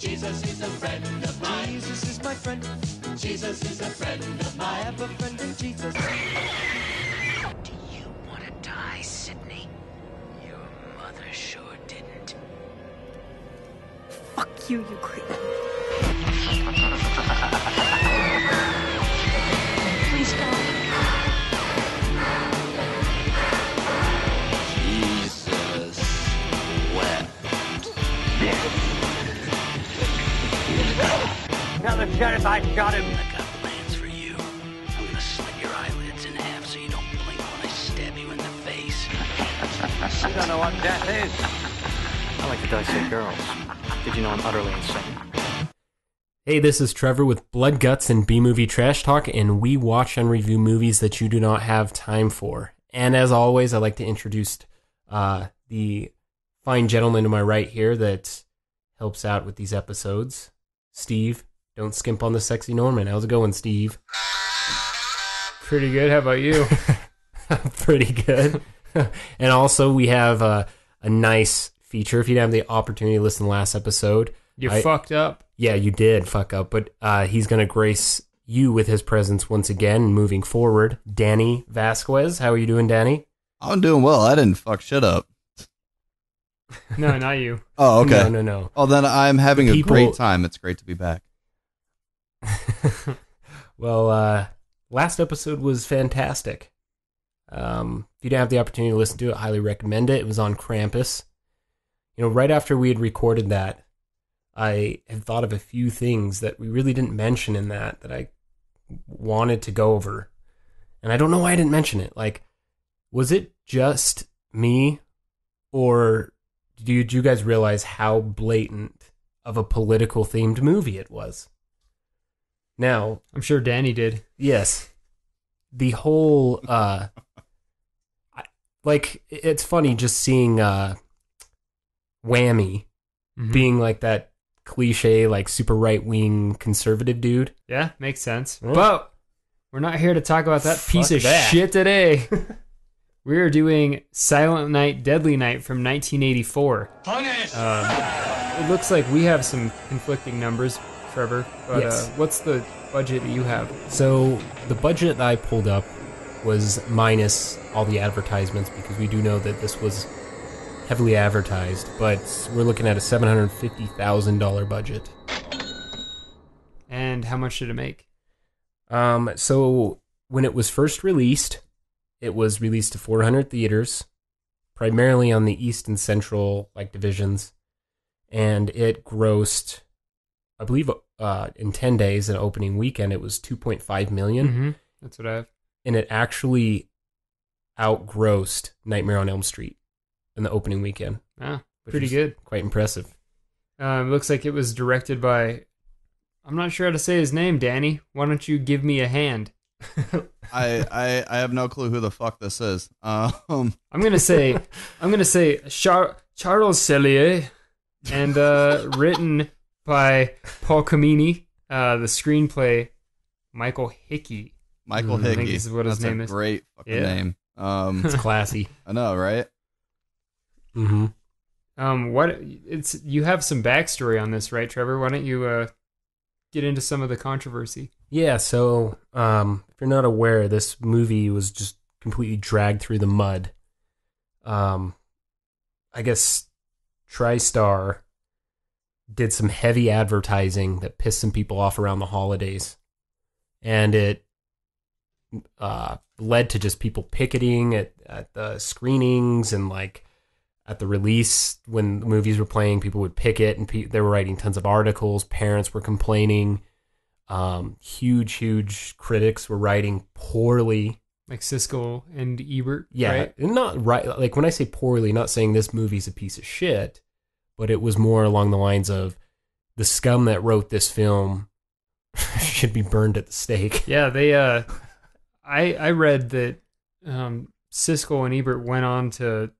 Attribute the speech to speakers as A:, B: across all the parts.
A: Jesus is a friend of mine.
B: Jesus is my friend.
A: Jesus is a friend of
B: I
A: mine.
B: have a friend in Jesus.
C: Do you want to die, Sydney? Your mother sure didn't.
D: Fuck you, you creep. Please God.
C: Jesus wept.
E: Tell the sheriff I shot him.
C: I got plans for you. I'm gonna slit your eyelids in half so you don't blink when I stab you in the face.
E: I don't know what death is.
F: I like to dissect girls. Did you know I'm utterly insane?
G: Hey, this is Trevor with Blood, Guts, and B-Movie Trash Talk, and we watch and review movies that you do not have time for. And as always, I'd like to introduce the fine gentleman to my right here that helps out with these episodes, Steve. Don't skimp on the sexy Norman. How's it going, Steve?
H: Pretty good. How about you?
G: Pretty good. And also, we have a nice feature. If you didn't have the opportunity to listen to the last episode,
H: You fucked up.
G: Yeah, you did fuck up, but he's going to grace you with his presence once again moving forward. Danny Vasquez, how are you doing, Danny?
I: I'm doing well. I didn't fuck shit up.
H: No, not you.
I: Oh, okay.
G: No.
I: Oh, then I'm having
G: People-
I: a great time. It's great to be back.
G: Well, last episode was fantastic. If you didn't have the opportunity to listen to it, I highly recommend it. It was on Krampus. You know, right after we had recorded that, I had thought of a few things that we really didn't mention in that I wanted to go over. And I don't know why I didn't mention it. Like, was it just me, or did you guys realize how blatant of a political themed movie it was? Now,
H: I'm sure Danny did.
G: yes, the whole, it's funny just seeing Whammy
H: Mhm.
G: being like that cliche, like super right-wing conservative dude.
H: Yeah, makes sense.
G: Yeah.
H: But we're not here to talk about that piece
G: Fuck
H: of
G: that.
H: shit today. We're doing Silent Night, Deadly Night from 1984.
A: Punish!
H: It looks like we have some conflicting numbers, Trevor. But
G: Yes.
H: what's the budget that you have?
G: So the budget that I pulled up was minus all the advertisements, because we do know that this was heavily advertised, but we're looking at a $750,000 budget.
H: And how much did it make?
G: So when it was first released, it was released to 400 theaters, primarily on the East and Central divisions, and it grossed, I believe, in 10 days, an opening weekend, it was 2.5 million,
H: Mm-hmm. That's what I have.
G: and it actually outgrossed Nightmare on Elm Street in the opening weekend.
H: Ah,
G: which
H: pretty
G: was
H: good.
G: Quite impressive.
H: Looks like it was directed by... I'm not sure how to say his name, Danny. Why don't you give me a hand?
I: I have no clue who the fuck this is.
H: I'm gonna say Charles Cellier, and written by Paul Camini. The screenplay, Michael Hickey.
I: Michael
G: I
I: Hickey.
H: think this is what his
I: That's
H: name
I: a
H: is.
I: great fucking
H: Yeah.
I: name.
G: It's classy.
I: I know, right?
G: Mm-hmm.
H: You have some backstory on this, right, Trevor? Why don't you get into some of the controversy?
G: Yeah, so if you're not aware, this movie was just completely dragged through the mud. I guess TriStar did some heavy advertising that pissed some people off around the holidays, and it led to just people picketing at the screenings, and at the release when the movies were playing, people would picket, and they were writing tons of articles. Parents were complaining. Huge critics were writing poorly.
H: Like Siskel and Ebert,
G: Yeah,
H: right?
G: and not right. Like, when I say poorly, not saying this movie's a piece of shit, but it was more along the lines of the scum that wrote this film should be burned at the stake.
H: Yeah, they. I read that Siskel and Ebert went on to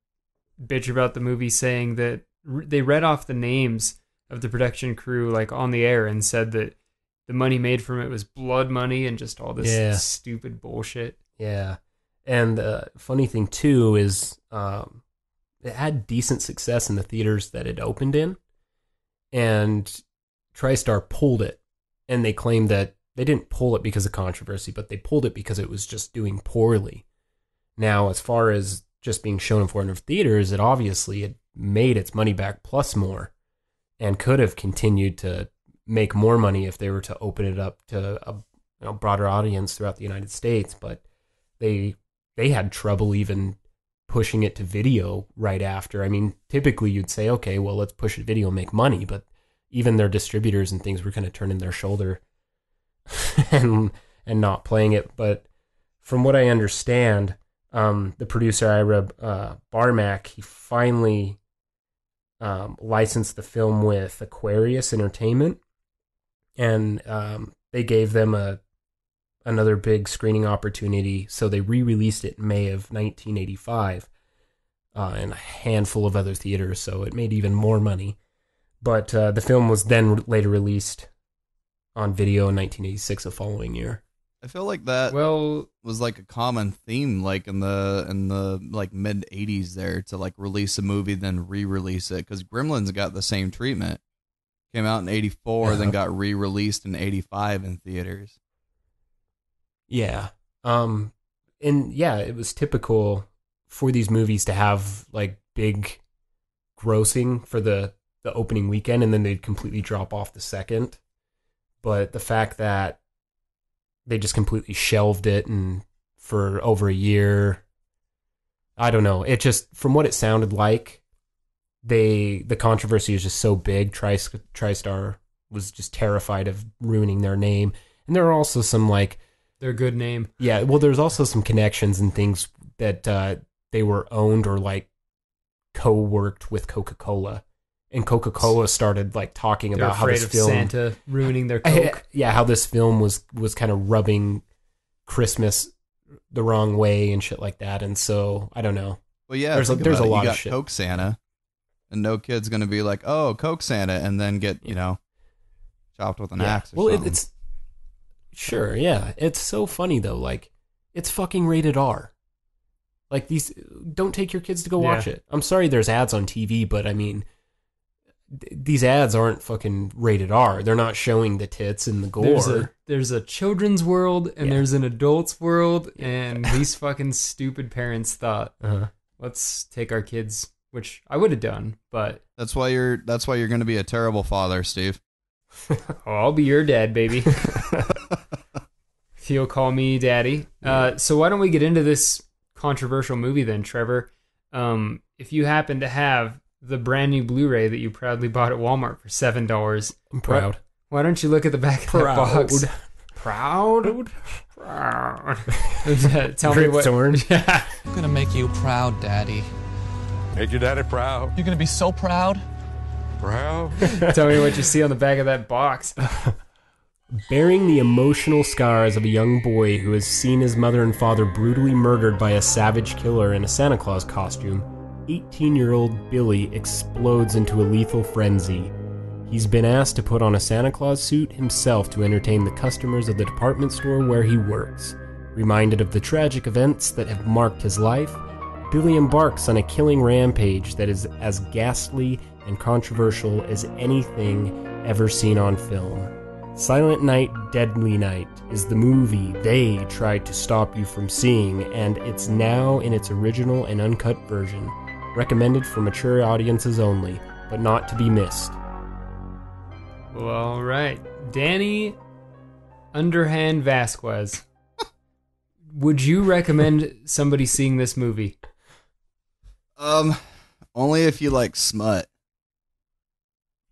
H: bitch about the movie, saying that they read off the names of the production crew on the air and said that the money made from it was blood money and just all this stupid bullshit.
G: Yeah, and the funny thing too is it had decent success in the theaters that it opened in, and TriStar pulled it, and they claimed that they didn't pull it because of controversy, but they pulled it because it was just doing poorly. Now, as far as just being shown in 400 theaters, it obviously had made its money back plus more, and could have continued to make more money if they were to open it up to a broader audience throughout the United States. But they had trouble even pushing it to video right after. I mean, typically you'd say, okay, well, let's push it to video and make money, but even their distributors and things were kind of turning their shoulder and not playing it. But from what I understand, the producer Ira Barmak, he finally licensed the film with Aquarius Entertainment, and they gave them another big screening opportunity, so they re-released it in May of 1985 in a handful of other theaters, so it made even more money. But the film was then later released on video in 1986, the following year.
I: I feel like that was like a common theme, like in the like mid 80s there, to like release a movie then re-release it, because Gremlins got the same treatment. Came out in 84, then got re-released in 85 in theaters.
G: Yeah. And yeah, it was typical for these movies to have like big grossing for the opening weekend, and then they'd completely drop off the second. But the fact that they just completely shelved it and for over a year, I don't know. It just, from what it sounded like, the controversy is just so big. TriStar was just terrified of ruining their name. And there are also some like,
H: Their good name.
G: yeah, well, there's also some connections and things that they were owned or like co-worked with Coca-Cola. And Coca-Cola started like talking
H: They're
G: about how
H: afraid
G: this
H: of
G: film,
H: Santa ruining their Coke.
G: yeah, how this film was kind of rubbing Christmas the wrong way and shit like that. And so I don't know.
I: Well, yeah,
G: there's a
I: you
G: lot
I: got
G: of shit.
I: Coke Santa, and no kid's gonna be like, "Oh, Coke Santa," and then get chopped with an axe. Or something.
G: It's sure, yeah. It's so funny though. Like, it's fucking rated R. Like, don't take your kids to go watch it. I'm sorry, there's ads on TV, but I mean, these ads aren't fucking rated R. They're not showing the tits and the gore.
H: There's a children's world and there's an adult's world, and these fucking stupid parents thought, let's take our kids, which I would have done, but
I: that's why you're going to be a terrible father, Steve.
H: I'll be your dad, baby. He'll call me daddy. So why don't we get into this controversial movie then, Trevor? If you happen to have the brand new Blu-ray that you proudly bought at Walmart for $7,
G: I'm proud.
H: Why don't you look at the back of that box? Proud. Tell me what.
G: Yeah.
B: I'm gonna make you proud, Daddy.
J: Make your daddy proud.
B: You're gonna be so proud.
J: Proud.
H: Tell me what you see on the back of that box.
G: Bearing the emotional scars of a young boy who has seen his mother and father brutally murdered by a savage killer in a Santa Claus costume, 18-year-old Billy explodes into a lethal frenzy. He's been asked to put on a Santa Claus suit himself to entertain the customers of the department store where he works. Reminded of the tragic events that have marked his life, Billy embarks on a killing rampage that is as ghastly and controversial as anything ever seen on film. Silent Night, Deadly Night is the movie they tried to stop you from seeing, and it's now in its original and uncut version. Recommended for mature audiences only, but not to be missed.
H: Well, all right. Danny Underhand Vasquez. Would you recommend somebody seeing this movie?
I: Only if you like smut.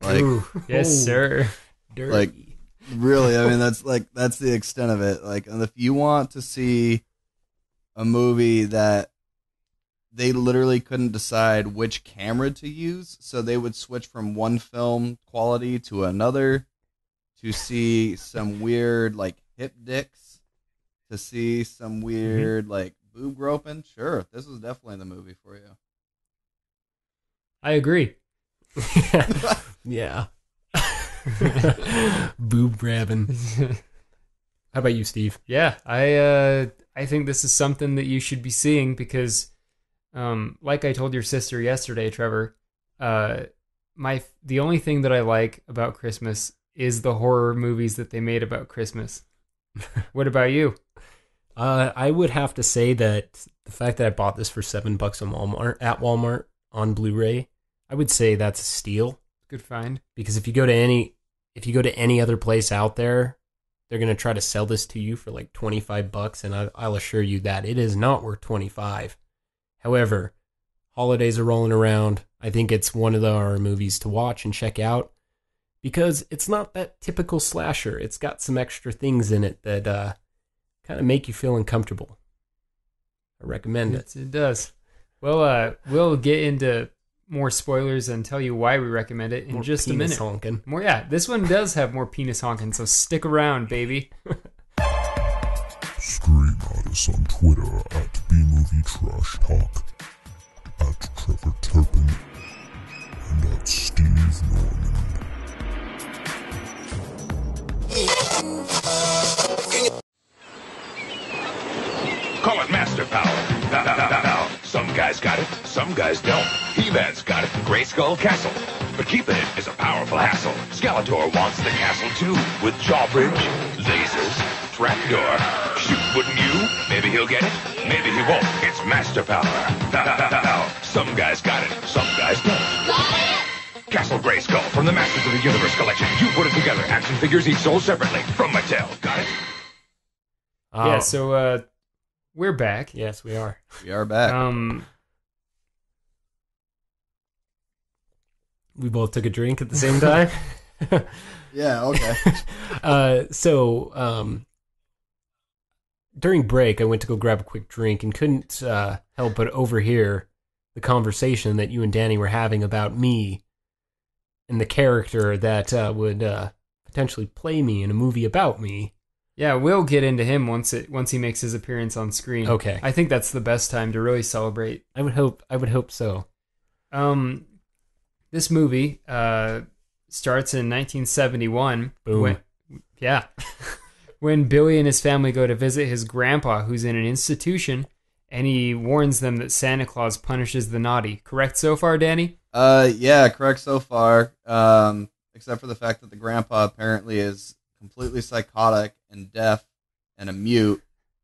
I: Like,
H: Ooh, yes, sir.
G: Dirty.
I: Like, really, I mean, that's the extent of it. Like, and if you want to see a movie that they literally couldn't decide which camera to use, so they would switch from one film quality to another to see some weird, like, hip dicks, to see some weird, like, boob groping. Sure, this is definitely the movie for you.
H: I agree.
G: Yeah. Boob grabbing. How about you, Steve?
H: Yeah, I think this is something that you should be seeing because, like I told your sister yesterday, Trevor, the only thing that I like about Christmas is the horror movies that they made about Christmas. What about you?
G: I would have to say that the fact that I bought this for $7 at Walmart on Blu-ray, I would say that's a steal.
H: Good find.
G: Because if you go to any other place out there, they're going to try to sell this to you for like $25, and I'll assure you that it is not worth $25. However, holidays are rolling around. I think it's one of the horror movies to watch and check out because it's not that typical slasher. It's got some extra things in it that kind of make you feel uncomfortable. I recommend it.
H: It does. Well, we'll get into more spoilers and tell you why we recommend it in
G: More
H: just a
G: penis
H: minute.
G: honking.
H: More, yeah. This one does have more penis honking, so stick around, baby.
K: Scream at us on Twitter at BMovieTrashTalk, at Trevor Turpin, and at Steve Norman.
L: Call it master power. Now, some guys got it, some guys don't. He-Man's got it in Grayskull Castle. But keeping it is a powerful hassle. Skeletor wants the castle too, with jawbridge, lasers, trapdoor. Shoot, wouldn't you? Maybe he'll get it, maybe he won't. It's master power. Now, some guys got it, some guys don't. Castle Grayskull from the Masters of the Universe collection. You put it together. Action figures each sold separately from Mattel. Got it?
H: Yeah, so we're back.
G: Yes, we are.
I: We are back.
G: We both took a drink at the same time.
I: Yeah, okay.
G: During break, I went to go grab a quick drink and couldn't help but overhear the conversation that you and Danny were having about me and the character that would potentially play me in a movie about me.
H: Yeah, we'll get into him once he makes his appearance on screen.
G: Okay.
H: I think that's the best time to really celebrate.
G: I would hope so.
H: This movie starts in 1971.
G: Boom.
H: When Billy and his family go to visit his grandpa, who's in an institution, and he warns them that Santa Claus punishes the naughty. Correct so far, Danny?
I: Yeah, correct so far. Except for the fact that the grandpa apparently is completely psychotic and deaf and a mute,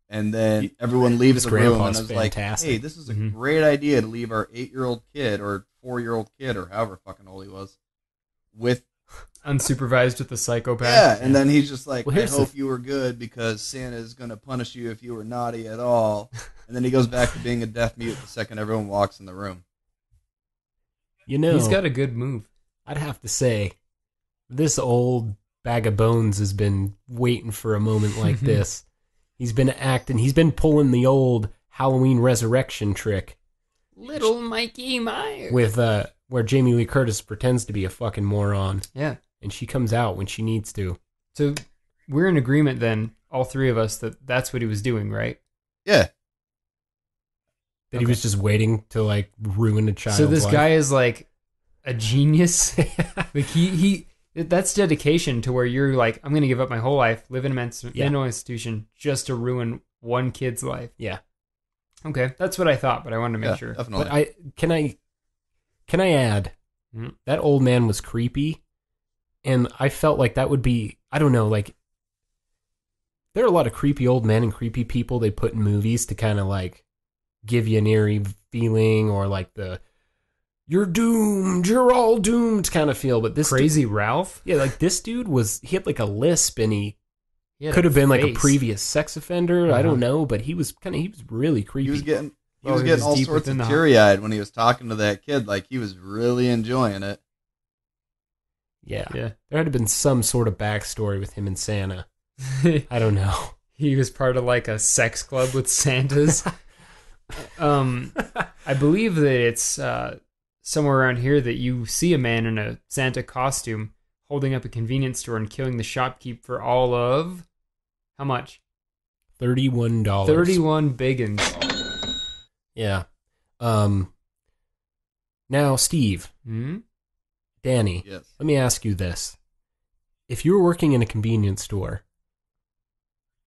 I: and then everyone leaves the room and is like, hey, this is a great idea to leave our 8-year-old kid or 4-year-old kid or however fucking old he was with
H: unsupervised with the psychopath.
I: Yeah, and then he's just like, I hope you were good because Santa's going to punish you if you were naughty at all. And then he goes back to being a deaf mute the second everyone walks in the room.
G: You know,
H: he's got a good move.
G: I'd have to say, this old bag of bones has been waiting for a moment like this. He's been pulling the old Halloween resurrection trick.
H: Little Mikey Myers.
G: With, where Jamie Lee Curtis pretends to be a fucking moron.
H: Yeah.
G: And she comes out when she needs to.
H: So, we're in agreement then, all three of us, that that's what he was doing, right?
I: Yeah.
G: That he was just waiting to, like, ruin a child's life.
H: So this guy is, like, a genius? Like, he that's dedication to where you're like, I'm going to give up my whole life, live in a mental institution, just to ruin one kid's life.
G: Yeah.
H: Okay, that's what I thought, but I wanted to make sure.
I: Definitely.
G: But can I add, that old man was creepy, and I felt like that would be, I don't know, like, there are a lot of creepy old men and creepy people they put in movies to kind of, like, give you an eerie feeling, or like the, you're doomed, you're all doomed kind of feel. But this
H: Crazy Ralph?
G: Yeah, like, this dude he had, like, a lisp, and he could have been, like, a previous sex offender. I don't know, but he was really creepy.
I: He was getting all sorts of teary-eyed when he was talking to that kid. Like, he was really enjoying it.
G: Yeah. There had to have been some sort of backstory with him and Santa. I don't know.
H: He was part of, like, a sex club with Santas. I believe that it's somewhere around here that you see a man in a Santa costume holding up a convenience store and killing the shopkeep for all of, how much?
G: $31.
H: 31 biggins.
G: Yeah. Now, Steve, Danny,
I: yes.
G: Let me ask you this. If you were working in a convenience store,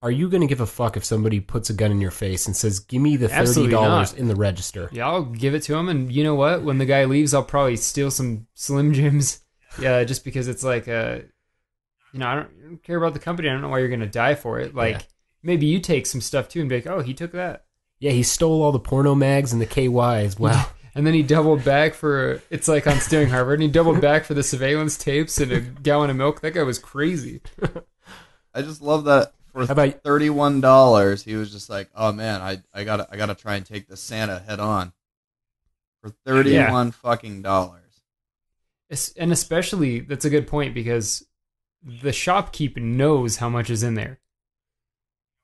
G: are you going to give a fuck if somebody puts a gun in your face and says, give me the $30 in the register?
H: Yeah, I'll give it to him, and you know what? When the guy leaves, I'll probably steal some Slim Jims. Yeah, just because it's like I don't care about the company. I don't know why you're going to die for it. Like, maybe you take some stuff too and be like, oh, he took that.
G: Yeah, he stole all the porno mags and the KYs. Wow.
H: And then he doubled back for, it's like on Stealing Harvard, and he doubled back for the surveillance tapes and a gallon of milk. That guy was crazy.
I: I just love that for $31, he was just like, oh man, I gotta try and take the Santa head on. For $31 fucking dollars.
H: And especially, that's a good point, because the shopkeep knows how much is in there.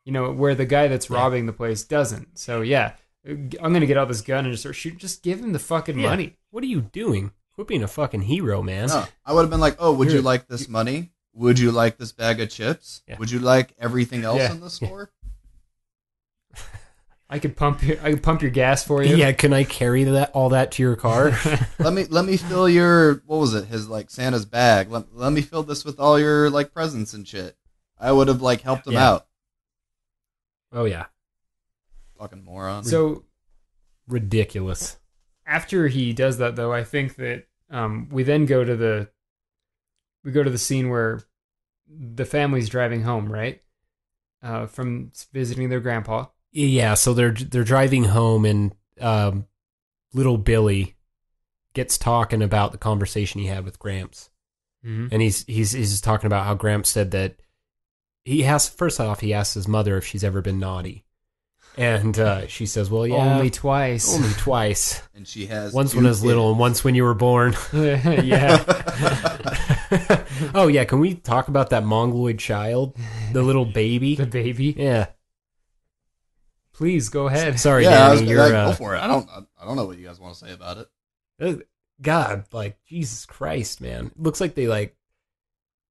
H: You know, where the guy that's robbing the place doesn't. So yeah, I'm going to get out this gun and just start shooting. Just give him the fucking money.
G: What are you doing? Quit being a fucking hero, man.
I: No, I would have been like, oh, would you like this money? Would you like this bag of chips? Yeah. Would you like everything else in the store?
H: I could pump your gas for you.
G: Yeah, can I carry all that to your car?
I: let me fill your, what was it? His like Santa's bag. Let me fill this with all your like presents and shit. I would have like helped him out.
G: Oh yeah.
I: Fucking moron.
H: So
G: ridiculous.
H: After he does that, though, I think that we then go to the scene where the family's driving home, right? From visiting their grandpa.
G: Yeah, so they're driving home, and little Billy gets talking about the conversation he had with Gramps, and he's just talking about how Gramps said that he asks his mother if she's ever been naughty, and she says, "Well, yeah,
H: only twice,
I: and she has
G: once when I was little and once when you were born."
H: Yeah.
G: Oh yeah, can we talk about that mongoloid child, the little baby?
H: The baby,
G: yeah.
H: Please go ahead.
G: Sorry,
I: yeah,
G: Danny.
I: Go for it. I don't know what you guys want to say about
G: it. God, like Jesus Christ, man! It looks like they like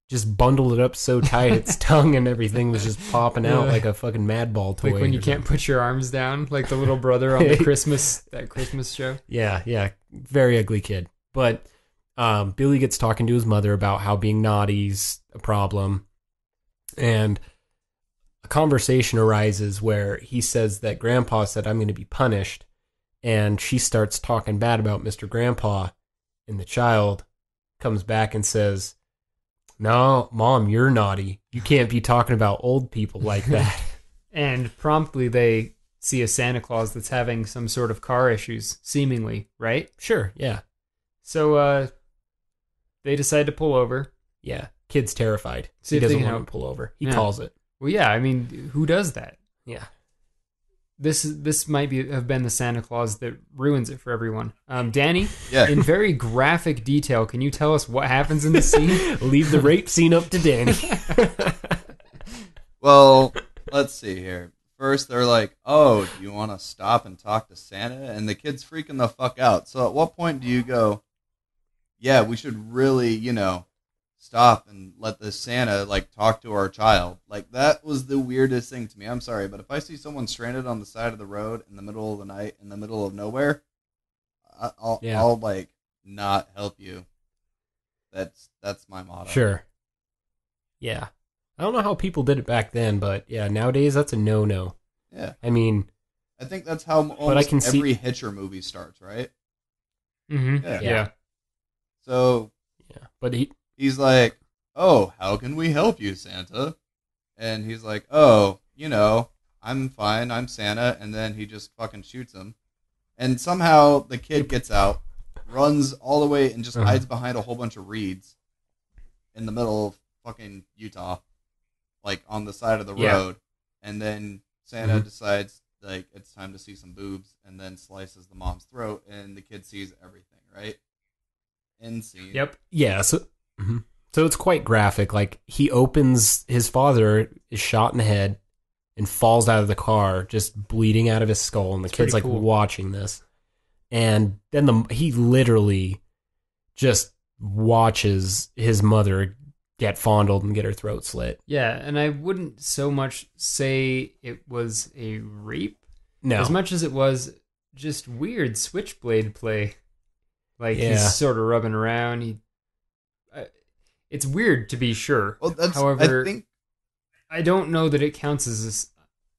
G: just bundled it up so tight its tongue and everything was just popping out like a fucking Mad Ball toy.
H: Like when you can't put your arms down, like the little brother on the Christmas show.
G: Yeah, very ugly kid. But Billy gets talking to his mother about how being naughty's a problem, and a conversation arises where he says that Grandpa said, "I'm going to be punished," and she starts talking bad about Mr. Grandpa, and the child comes back and says, "No, Mom, you're naughty. You can't be talking about old people like that."
H: And promptly they see a Santa Claus that's having some sort of car issues, seemingly, right?
G: Sure, yeah.
H: So they decide to pull over.
G: Yeah, kid's terrified.
H: See
G: he doesn't want to pull over. He calls it.
H: Well, yeah, I mean, who does that?
G: Yeah.
H: This might have been the Santa Claus that ruins it for everyone. Danny, in very graphic detail, can you tell us what happens in the scene?
G: Leave the rape scene up to Danny.
I: Well, let's see here. First, they're like, "Oh, do you want to stop and talk to Santa?" And the kid's freaking the fuck out. So at what point do you go, "Yeah, we should really, stop and let this Santa like talk to our child"? Like that was the weirdest thing to me. I'm sorry, but if I see someone stranded on the side of the road in the middle of the night in the middle of nowhere, I'll like not help you. That's my motto.
G: Sure. Yeah. I don't know how people did it back then, but yeah, nowadays that's a no-no.
I: Yeah.
G: I mean,
I: I think that's how almost every Hitcher movie starts, right?
H: Mm-hmm. Yeah.
I: So,
G: but
I: he's like, "Oh, how can we help you, Santa?" And he's like, "Oh, I'm fine. I'm Santa." And then he just fucking shoots him. And somehow the kid gets out, runs all the way, and just hides behind a whole bunch of reeds in the middle of fucking Utah, like on the side of the road. And then Santa decides like it's time to see some boobs, and then slices the mom's throat, and the kid sees everything, right? End scene.
H: Yep.
G: Yeah. So it's quite graphic. Like his father is shot in the head and falls out of the car, just bleeding out of his skull, and the kid's like watching this, and then he literally just watches his mother get fondled and get her throat slit.
H: Yeah, and I wouldn't so much say it was a rape,
G: as
H: much as it was just weird switchblade play. Like he's sort of rubbing around. It's weird to be sure.
I: Well,
H: however, I don't know that it counts as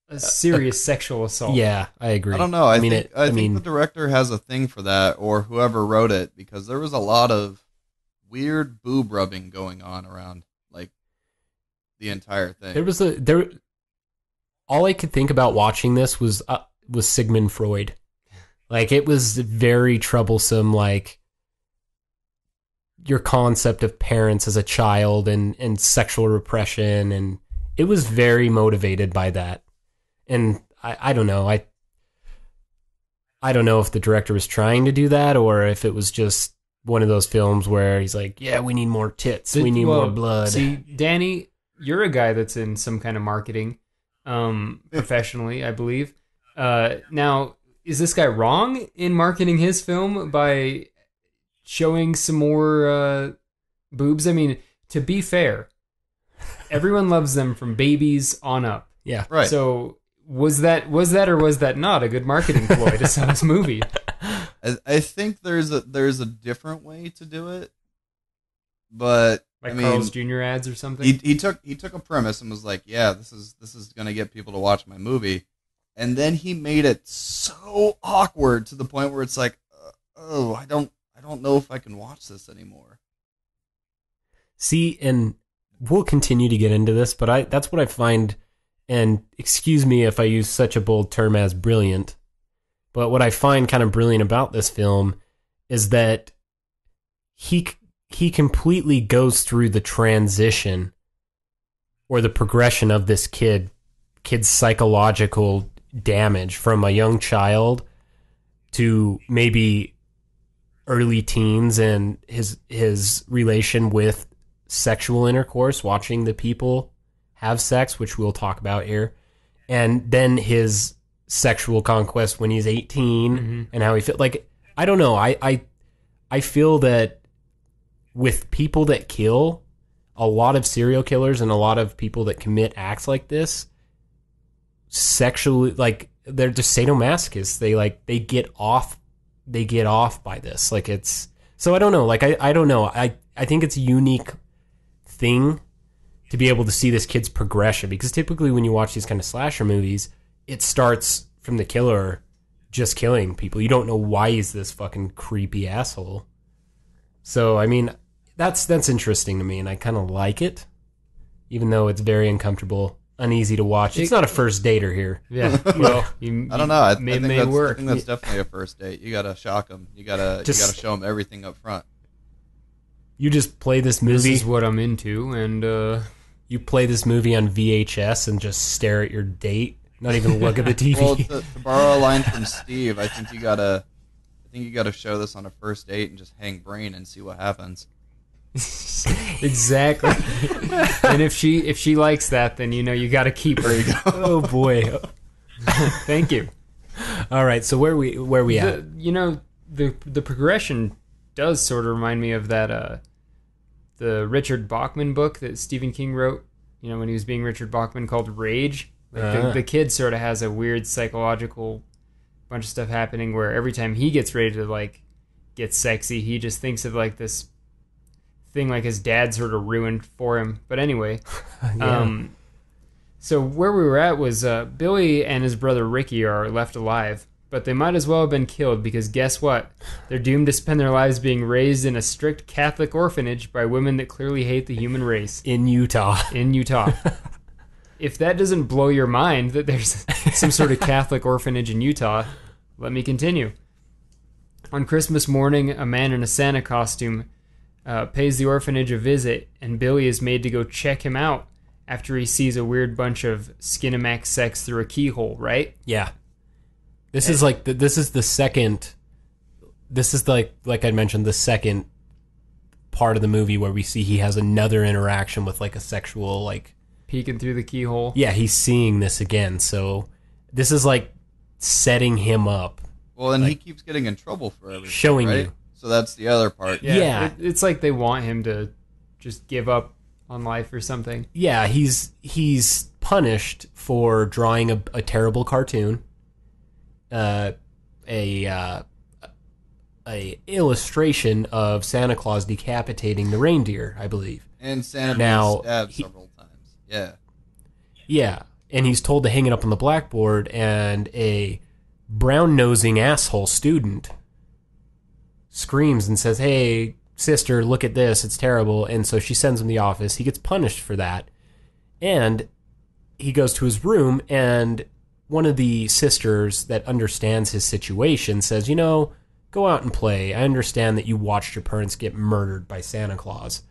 H: a serious sexual assault.
G: Yeah, I agree.
I: I don't know. I think the director has a thing for that, or whoever wrote it, because there was a lot of weird boob rubbing going on around like the entire thing.
G: All I could think about watching this was Sigmund Freud. Like, it was very troublesome, like, your concept of parents as a child and sexual repression, and it was very motivated by that. And I don't know. I don't know if the director was trying to do that or if it was just one of those films where he's like, yeah, we need more tits. We need more blood.
H: See, Danny, you're a guy that's in some kind of marketing professionally, I believe. Now, is this guy wrong in marketing his film by showing some more boobs? I mean, to be fair, everyone loves them from babies on up.
G: Yeah.
I: Right.
H: So was that or was that not a good marketing ploy to sell this movie?
I: I think there's a different way to do it, but
H: Like
I: I mean,
H: Carl's Jr. ads or something?
I: He took a premise and was like, yeah, this is gonna get people to watch my movie, and then he made it so awkward to the point where it's like, oh, I don't know if I can watch this anymore.
G: See, and we'll continue to get into this, but that's what I find, and excuse me if I use such a bold term as brilliant, but what I find kind of brilliant about this film is that he completely goes through the transition or the progression of this kid's psychological damage from a young child to maybe early teens and his relation with sexual intercourse, watching the people have sex, which we'll talk about here, and then his sexual conquest when he's 18 and how he felt like, I don't know, I feel that with people that kill, a lot of serial killers and a lot of people that commit acts like this, sexually, like, they're just sadomasochists. They get off by this. Like, it's, so I don't know, like, I don't know. I think it's a unique thing to be able to see this kid's progression, because typically when you watch these kind of slasher movies, it starts from the killer just killing people. You don't know why he's this fucking creepy asshole. So, I mean, that's interesting to me, and I kind of like it, even though it's very uncomfortable, uneasy to watch. It's not a first dater here.
H: Yeah. Well,
I: I don't know. I think
H: work.
I: that's definitely a first date. You gotta shock them. You gotta show them everything up front.
G: You just play this movie.
H: This is what I'm into, and
G: you play this movie on VHS and just stare at your date, not even look at the TV.
I: Well, to borrow a line from Steve, I think you gotta show this on a first date and just hang brain and see what happens.
H: Exactly. And if she likes that, then you got to keep her.
I: There you go.
G: Oh boy.
H: Thank you.
G: All right, so where we at?
H: The progression does sort of remind me of that the Richard Bachman book that Stephen King wrote, when he was being Richard Bachman, called Rage. Like the kid sort of has a weird psychological bunch of stuff happening where every time he gets ready to like get sexy, he just thinks of like this thing like his dad sort of ruined for him. But anyway,
G: Yeah.
H: So where we were at was Billy and his brother Ricky are left alive, but they might as well have been killed because guess what? They're doomed to spend their lives being raised in a strict Catholic orphanage by women that clearly hate the human race.
G: In Utah.
H: If that doesn't blow your mind that there's some sort of Catholic orphanage in Utah, let me continue. On Christmas morning, a man in a Santa costume pays the orphanage a visit, and Billy is made to go check him out after he sees a weird bunch of Skinamax sex through a keyhole, right?
G: Yeah. This is like the second. This is like I mentioned, the second part of the movie where we see he has another interaction with like a sexual, like,
H: peeking through the keyhole.
G: Yeah, he's seeing this again. So this is like setting him up.
I: Well, and
G: like,
I: he keeps getting in trouble for everything,
G: showing
I: right?
G: you.
I: So that's the other part.
G: Yeah.
H: It's like they want him to just give up on life or something.
G: Yeah, he's punished for drawing a terrible cartoon. A illustration of Santa Claus decapitating the reindeer, I believe.
I: And Santa
G: now,
I: being stabbed several times. Yeah.
G: Yeah, and he's told to hang it up on the blackboard, and a brown-nosing asshole student screams and says, "Hey, sister, look at this, it's terrible." And so she sends him to the office. He gets punished for that. And he goes to his room, and one of the sisters that understands his situation says, you know, go out and play. I understand that you watched your parents get murdered by Santa Claus.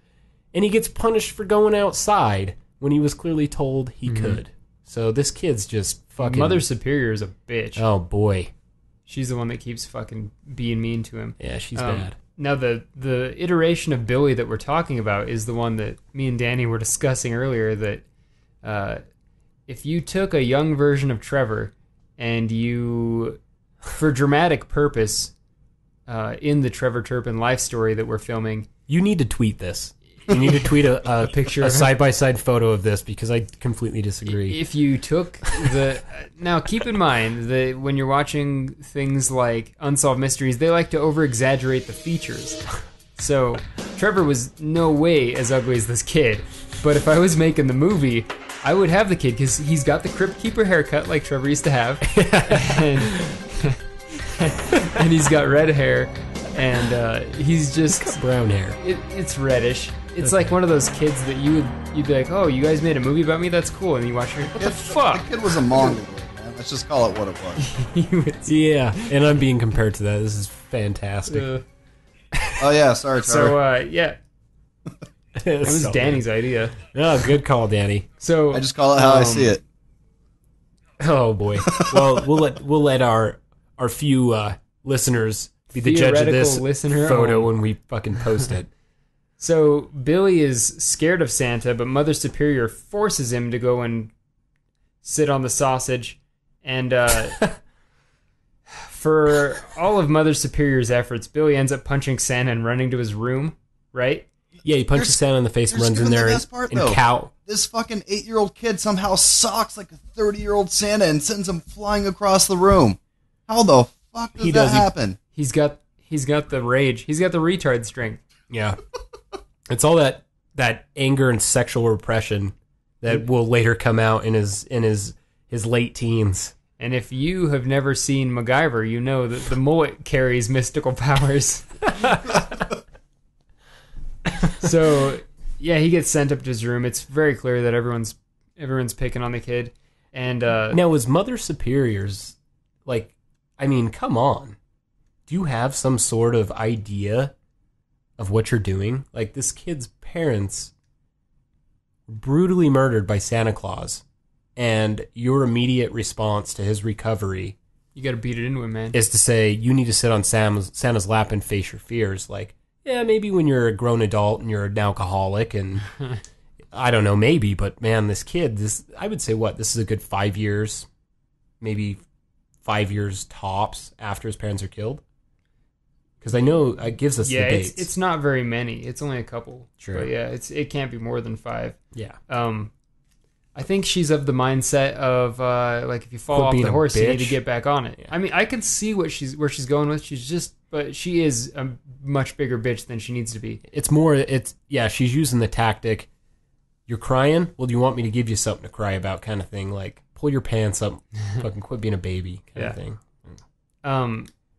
G: And he gets punished for going outside when he was clearly told he could. So this kid's just fucking...
H: Mother Superior is a bitch.
G: Oh, boy.
H: She's the one that keeps fucking being mean to him.
G: Yeah, she's bad.
H: Now, the iteration of Billy that we're talking about is the one that me and Danny were discussing earlier, that if you took a young version of Trevor and you, for dramatic purpose, in the Trevor Turpin life story that we're filming...
G: You need to tweet this. You need to tweet a picture, a side-by-side photo of this, because I completely disagree.
H: If you took the... Now, keep in mind that when you're watching things like Unsolved Mysteries, they like to over-exaggerate the features. So, Trevor was no way as ugly as this kid. But if I was making the movie, I would have the kid, because he's got the Crypt Keeper haircut like Trevor used to have. And he's got red hair. And he's just...
G: brown hair.
H: It's reddish. It's like one of those kids that you'd be like, oh, you guys made a movie about me? That's cool. And you watch it, what the fuck?
I: The kid was a Mongol, man. Let's just call it what it was.
G: Yeah, and I'm being compared to that. This is fantastic.
I: Oh, yeah, sorry, Trevor.
H: So, yeah. It was Danny's idea.
G: Oh, good call, Danny.
H: So
I: I just call it how I see it.
G: Oh, boy. Well, we'll let our few listeners be the judge of this photo when we fucking post it.
H: So Billy is scared of Santa, but Mother Superior forces him to go and sit on the sausage. And for all of Mother Superior's efforts, Billy ends up punching Santa and running to his room, right?
G: Yeah, he punches Santa in the face and runs in there and cow.
I: This fucking 8-year-old kid somehow socks like a 30-year-old Santa and sends him flying across the room. How the fuck does that happen?
H: He's got the rage. He's got the retard strength.
G: Yeah. It's all that anger and sexual repression that will later come out in his late teens.
H: And if you have never seen MacGyver, you know that the mullet carries mystical powers. So, yeah, he gets sent up to his room. It's very clear that everyone's picking on the kid. And
G: now, was Mother Superior's, like, I mean, come on. Do you have some sort of idea of what you're doing? Like, this kid's parents were brutally murdered by Santa Claus, and your immediate response to his recovery,
H: you gotta beat it into him, man,
G: is to say, you need to sit on Santa's lap and face your fears. Like, yeah, maybe when you're a grown adult and you're an alcoholic, and I don't know, maybe, but man, this kid, I would say, this is a good 5 years, maybe 5 years tops after his parents are killed. Because I know it gives us the dates.
H: It's not very many. It's only a couple.
G: True.
H: But yeah, it can't be more than 5.
G: Yeah.
H: I think she's of the mindset of like, if you fall off the horse, you need to get back on it. Yeah. I mean, I can see where she's going with. But she is a much bigger bitch than she needs to be.
G: She's using the tactic. You're crying? Well, do you want me to give you something to cry about, kind of thing? Like, pull your pants up, fucking quit being a baby, kind of thing.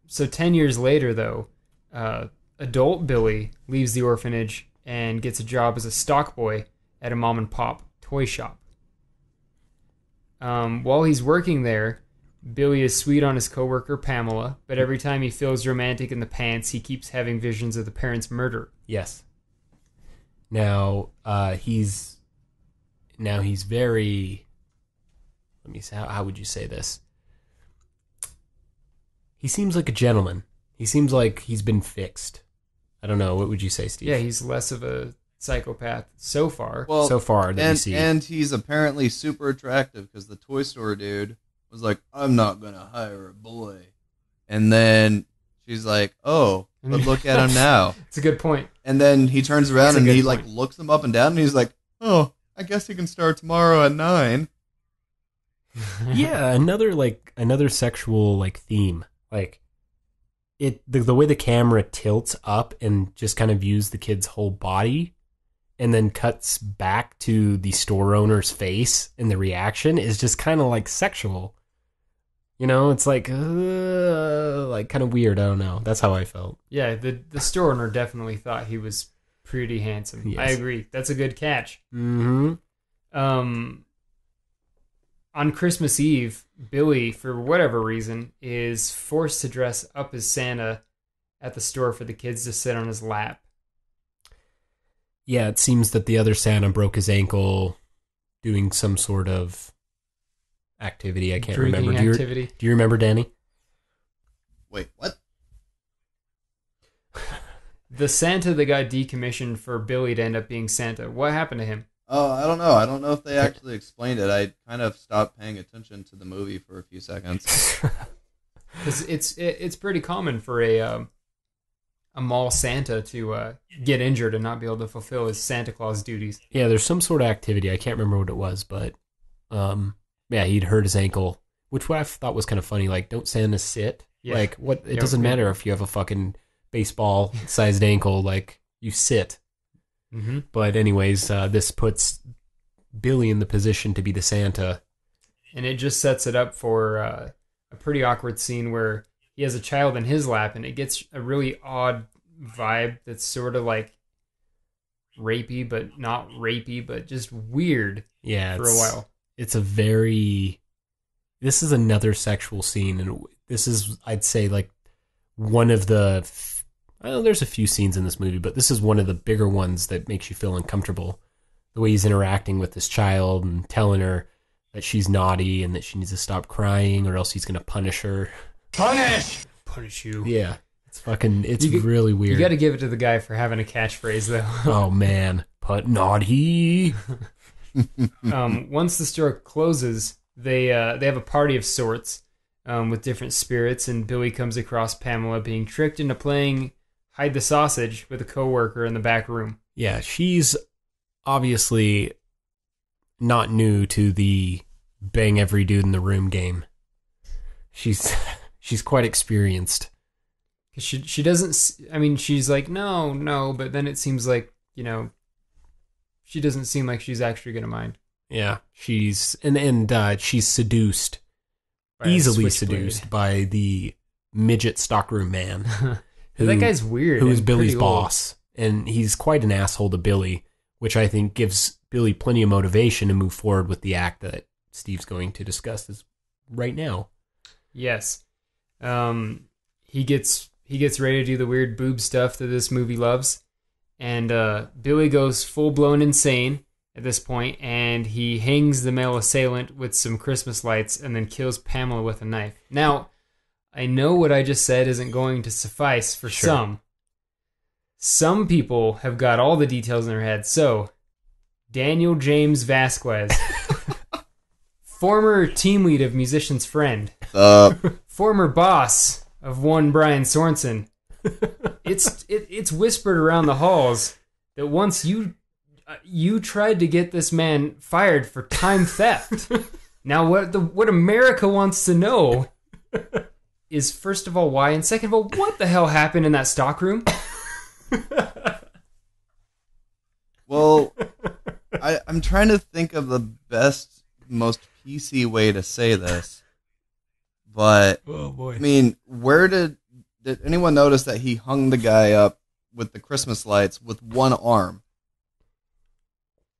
H: So 10 years later, though, adult Billy leaves the orphanage and gets a job as a stock boy at a mom-and-pop toy shop. While he's working there, Billy is sweet on his coworker Pamela, but every time he feels romantic in the pants, he keeps having visions of the parents' murder.
G: Yes. Now he's very... Let me see, how would you say this? He seems like a gentleman. He seems like he's been fixed. I don't know. What would you say, Steve?
H: Yeah, he's less of a psychopath so far.
I: Well,
G: so far that you see.
I: And he's apparently super attractive because the toy store dude was like, I'm not going to hire a boy. And then she's like, oh, but look at him now.
H: It's a good point.
I: And then he turns around and he like looks him up and down and he's like, oh, I guess he can start tomorrow at 9.
G: Yeah, another sexual like theme. Like the way the camera tilts up and just kind of views the kid's whole body and then cuts back to the store owner's face and the reaction is just kind of like sexual. You know, it's like kind of weird. I don't know. That's how I felt.
H: Yeah, the store owner definitely thought he was pretty handsome. Yes. I agree. That's a good catch.
G: Mm-hmm.
H: On Christmas Eve, Billy, for whatever reason, is forced to dress up as Santa at the store for the kids to sit on his lap.
G: Yeah, it seems that the other Santa broke his ankle doing some sort of activity. I can't
H: Drinking
G: remember.
H: activity.
G: Do you remember, Danny?
I: Wait, what?
H: The Santa that got decommissioned for Billy to end up being Santa. What happened to him?
I: Oh, I don't know. I don't know if they actually explained it. I kind of stopped paying attention to the movie for a few seconds.
H: Because it's pretty common for a mall Santa to get injured and not be able to fulfill his Santa Claus duties.
G: Yeah, there's some sort of activity. I can't remember what it was, but yeah, he'd hurt his ankle, which what I thought was kind of funny. Like, don't Santa sit?
H: Yeah.
G: Like, what? It doesn't matter if you have a fucking baseball-sized ankle. Like, you sit.
H: Mm-hmm.
G: But anyways, this puts Billy in the position to be the Santa.
H: And it just sets it up for a pretty awkward scene where he has a child in his lap, and it gets a really odd vibe that's sort of like rapey, but not rapey, but just weird for a while.
G: It's a very... This is another sexual scene, and this is, I'd say, like, one of the... Well, there's a few scenes in this movie, but this is one of the bigger ones that makes you feel uncomfortable. The way he's interacting with this child and telling her that she's naughty and that she needs to stop crying or else he's going to punish her.
H: Punish you.
G: Yeah. It's really weird.
H: You got to give it to the guy for having a catchphrase, though.
G: Oh, man. Put naughty.
H: Once the store closes, they have a party of sorts with different spirits, and Billy comes across Pamela being tricked into playing hide the sausage with a coworker in the back room.
G: Yeah, she's obviously not new to the bang every dude in the room game. She's quite experienced.
H: She doesn't. I mean, she's like no, but then it seems like she doesn't seem like she's actually gonna mind.
G: Yeah, she's she's seduced, easily seduced by the midget stockroom man.
H: That guy's weird.
G: Who is Billy's boss, and he's quite an asshole to Billy, which I think gives Billy plenty of motivation to move forward with the act that Steve's going to discuss right now.
H: Yes, he gets ready to do the weird boob stuff that this movie loves, and Billy goes full blown insane at this point, and he hangs the male assailant with some Christmas lights and then kills Pamela with a knife. Now, I know what I just said isn't going to suffice for some. Some people have got all the details in their head. So, Daniel James Vasquez, former team lead of Musician's Friend, former boss of one Brian Sorensen. It's whispered around the halls that once you tried to get this man fired for time theft. Now, what America wants to know is, first of all, why, and second of all, what the hell happened in that stockroom?
I: Well, I'm trying to think of the best, most PC way to say this, but
G: oh boy,
I: I mean, where did anyone notice that he hung the guy up with the Christmas lights with one arm?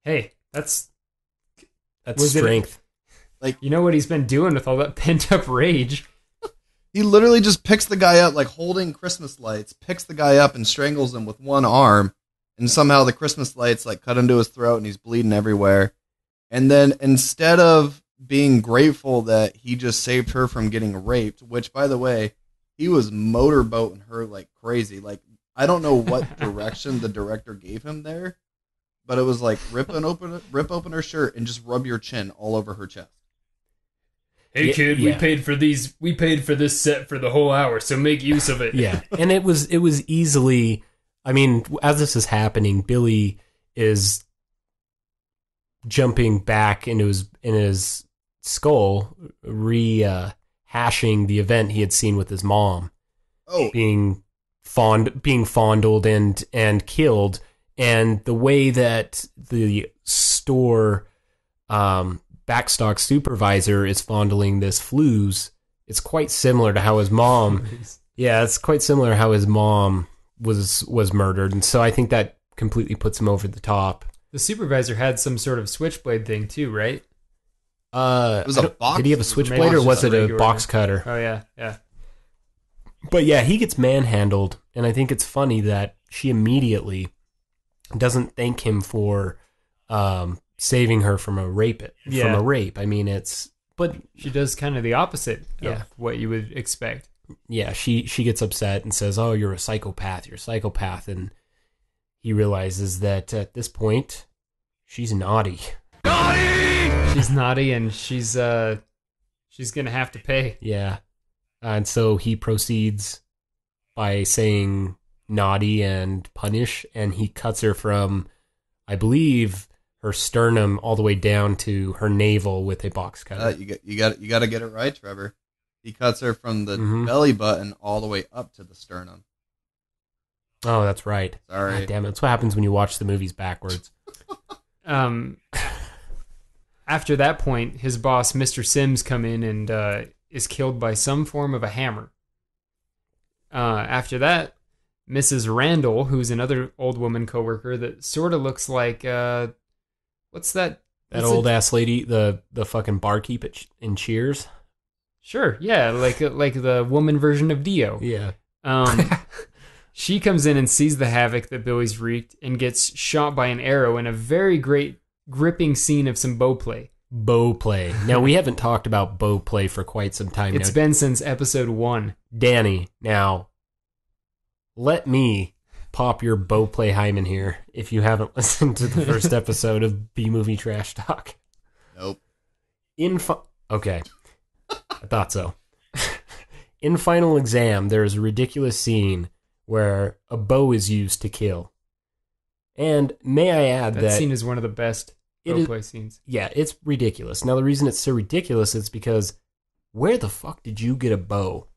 H: Hey, that's
G: strength.
I: Like,
H: you know what he's been doing with all that pent up rage.
I: He literally just picks the guy up, like holding Christmas lights, picks the guy up and strangles him with one arm, and somehow the Christmas lights like cut into his throat and he's bleeding everywhere. And then instead of being grateful that he just saved her from getting raped, which, by the way, he was motorboating her like crazy. Like, I don't know what direction the director gave him there, but it was like rip open her shirt and just rub your chin all over her chest.
H: Hey kid, we paid for this set for the whole hour, so make use of it.
G: Yeah, and it was easily. I mean, as this is happening, Billy is jumping back into his skull, rehashing the event he had seen with his mom, being fondled and killed, and the way that the store backstock supervisor is fondling this Flues, it's quite similar to how his mom. Yeah, it's quite similar to how his mom was murdered, and so I think that completely puts him over the top.
H: The supervisor had some sort of switchblade thing too, right?
I: It was a box.
G: Did he have a switchblade or was it a box cutter?
H: Oh yeah.
G: But yeah, he gets manhandled, and I think it's funny that she immediately doesn't thank him for saving her from a rape. From a rape. I mean, but
H: she does kind of the opposite
G: Yeah.
H: of what you would expect.
G: Yeah, she gets upset and says, "Oh, you're a psychopath. You're a psychopath." And he realizes that at this point, she's naughty.
H: She's naughty, and she's gonna have to pay.
G: Yeah. And so he proceeds by saying naughty and punish, and he cuts her from, I believe, her sternum all the way down to her navel with a box cutter.
I: You got to get it right, Trevor. He cuts her from the belly button all the way up to the sternum.
G: Oh, that's right.
I: Sorry.
G: God damn it. That's what happens when you watch the movies backwards.
H: After that point, his boss, Mr. Sims, come in and is killed by some form of a hammer. After that, Mrs. Randall, who's another old woman coworker that sort of looks like what's that?
G: That old ass lady, the fucking barkeep in Cheers.
H: Sure, yeah, like the woman version of Dio.
G: Yeah.
H: She comes in and sees the havoc that Billy's wreaked and gets shot by an arrow in a very great gripping scene of some bow play.
G: Bow play. Now, we haven't talked about bow play for quite some time now.
H: It's been since episode 1.
G: Danny, now, let me pop your bow play hymen here if you haven't listened to the first episode of B-Movie Trash Talk.
I: Nope.
G: Okay. I thought so. In Final Exam, there is a ridiculous scene where a bow is used to kill. And may I add that...
H: That scene is one of the best bow play scenes.
G: Yeah, it's ridiculous. Now, the reason it's so ridiculous is because where the fuck did you get a bow?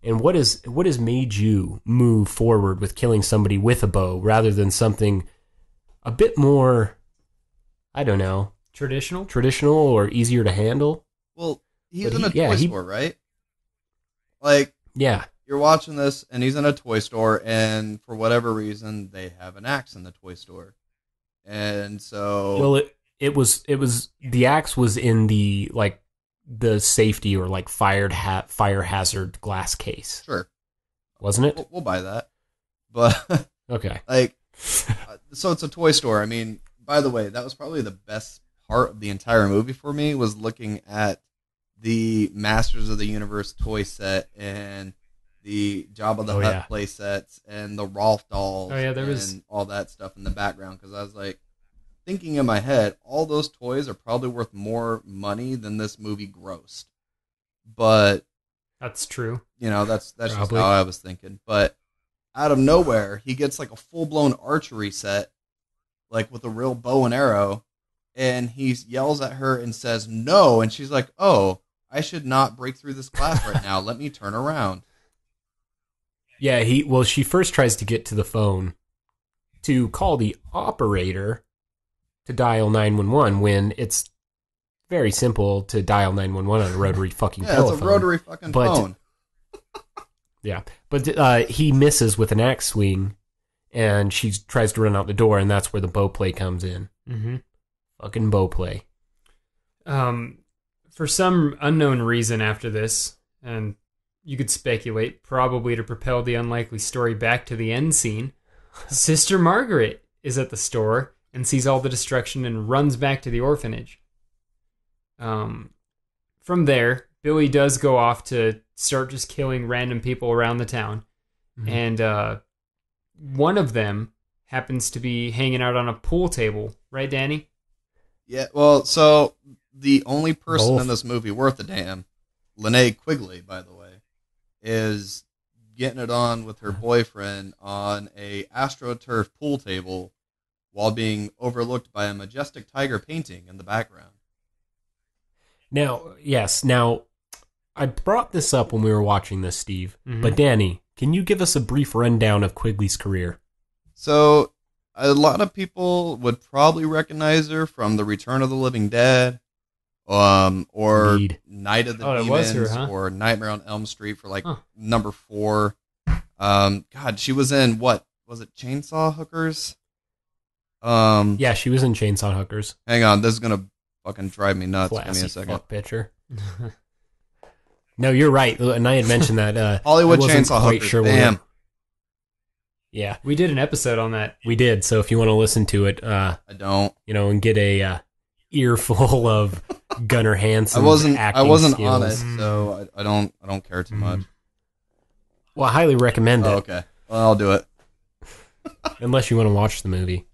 G: And what has made you move forward with killing somebody with a bow rather than something a bit more, I don't know... Traditional or easier to handle?
I: Well, he's in a toy store, right? Like...
G: Yeah.
I: You're watching this, and he's in a toy store, and for whatever reason, they have an axe in the toy store. And so...
G: Well, it was the axe was in the safety or fire hazard glass case.
I: Sure.
G: Wasn't it?
I: We'll buy that. But
G: okay.
I: So it's a toy store. I mean, by the way, that was probably the best part of the entire movie for me, was looking at the Masters of the Universe toy set and the Jabba the Hutt play sets and the Rolf dolls and all that stuff in the background, because I was like, thinking in my head, all those toys are probably worth more money than this movie grossed. But
H: that's true.
I: That's just how I was thinking. But out of nowhere, he gets a full-blown archery set, with a real bow and arrow, and he yells at her and says, "No," and she's like, "Oh, I should not break through this glass right now. Let me turn around."
G: Yeah, she first tries to get to the phone to call the operator to dial 911 when it's very simple to dial 911 on a rotary fucking telephone.
I: It's a rotary fucking phone.
G: Yeah, but he misses with an axe swing, and she tries to run out the door, and that's where the bow play comes in.
H: Mm-hmm.
G: Fucking bow play.
H: For some unknown reason after this, and you could speculate, probably to propel the unlikely story back to the end scene, Sister Margaret is at the store and sees all the destruction and runs back to the orphanage. From there, Billy does go off to start just killing random people around the town. Mm-hmm. And one of them happens to be hanging out on a pool table. Right, Danny?
I: Yeah, well, so the only person in this movie worth a damn, Linnea Quigley, by the way, is getting it on with her boyfriend on a AstroTurf pool table while being overlooked by a majestic tiger painting in the background.
G: Now, I brought this up when we were watching this, Steve, but Danny, can you give us a brief rundown of Quigley's career?
I: So, a lot of people would probably recognize her from The Return of the Living Dead, or
G: Indeed.
I: Night of the Demons, or Nightmare on Elm Street for number 4. God, she was in what was it? Chainsaw Hookers.
G: Yeah, she was in Chainsaw Hookers.
I: Hang on, this is gonna fucking drive me nuts.
G: Classy
I: Give me a second.
G: fuck bitcher. No, you're right. And I had mentioned that.
I: Hollywood
G: I wasn't
I: Chainsaw
G: quite
I: Hookers.
G: sure
I: Damn.
G: Yeah,
H: We did an episode on that.
G: we did. So if you want to listen to it,
I: I don't.
G: and get a earful of Gunnar Hansen's
I: I
G: acting
I: wasn't
G: skills.
I: on it, so I don't care too much.
G: Well, I highly recommend it.
I: Oh, okay, well, I'll do it.
G: Unless you want to watch the movie.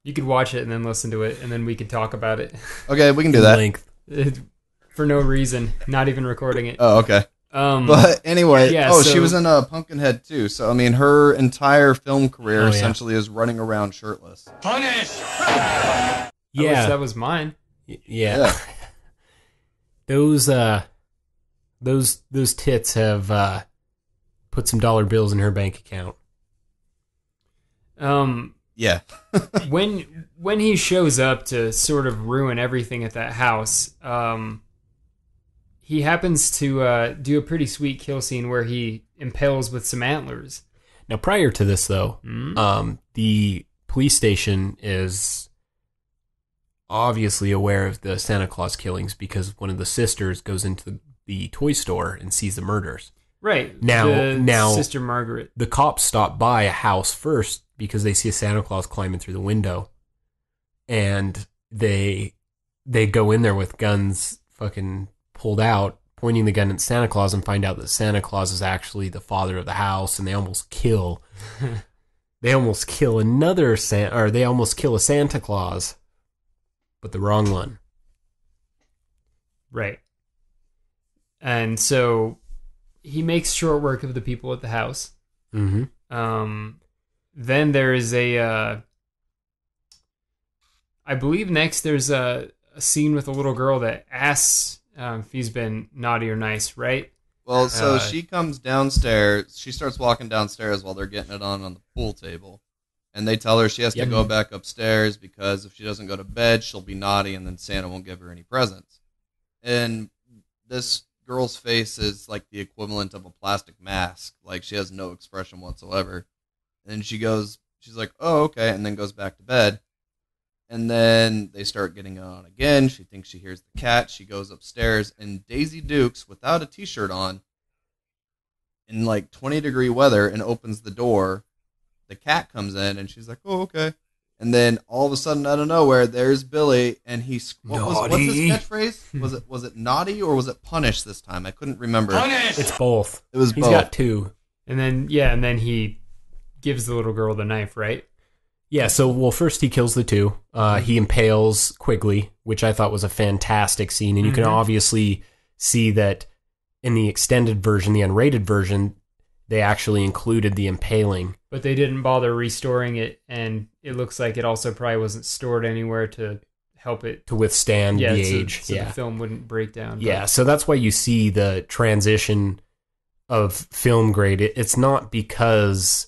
H: You could watch it and then listen to it, and then we could talk about it.
I: Okay, we can do that.
G: Length.
H: For no reason, not even recording it.
I: Oh, okay. But anyway, she was in Pumpkinhead too. So I mean, her entire film career essentially is running around shirtless.
A: Punish!
H: I wish that was mine.
G: Yeah. Those tits have put some dollar bills in her bank account.
I: Yeah.
H: when he shows up to sort of ruin everything at that house, he happens to do a pretty sweet kill scene where he impales with some antlers.
G: Now, prior to this, though, the police station is obviously aware of the Santa Claus killings because one of the sisters goes into the toy store and sees the murders.
H: Right.
G: Now,
H: Sister Margaret.
G: The cops stop by a house first because they see a Santa Claus climbing through the window, and they go in there with guns fucking pulled out, pointing the gun at Santa Claus, and find out that Santa Claus is actually the father of the house, and they almost kill they almost kill a Santa Claus, but the wrong one.
H: Right. And so he makes short work of the people at the house.
G: Mm-hmm.
H: Then there's I believe next there's a scene with a little girl that asks if he's been naughty or nice, right?
I: Well, so she comes downstairs. She starts walking downstairs while they're getting it on the pool table. And they tell her she has to go back upstairs because if she doesn't go to bed, she'll be naughty and then Santa won't give her any presents. And this girl's face is like the equivalent of a plastic mask. Like, she has no expression whatsoever. And she's like, oh, okay, and then goes back to bed. And then they start getting it on again. She thinks she hears the cat. She goes upstairs, and Daisy Dukes, without a t-shirt on, in like 20-degree weather, and opens the door. The cat comes in, and she's like, oh, okay. And then all of a sudden, out of nowhere, there's Billy, and what's his catchphrase? Was it naughty or was it punish this time? I couldn't remember.
A: Punish!
G: It's both.
I: It was
G: He's
I: both.
G: got two.
H: And then he gives the little girl the knife, right?
G: Yeah, so, first he kills the two. He impales Quigley, which I thought was a fantastic scene. And you can obviously see that in the extended version, the unrated version, they actually included the impaling.
H: But they didn't bother restoring it, and it looks like it also probably wasn't stored anywhere to help it.
G: To withstand the age.
H: So the film wouldn't break down.
G: Yeah, so that's why you see the transition of film grade. It's not because...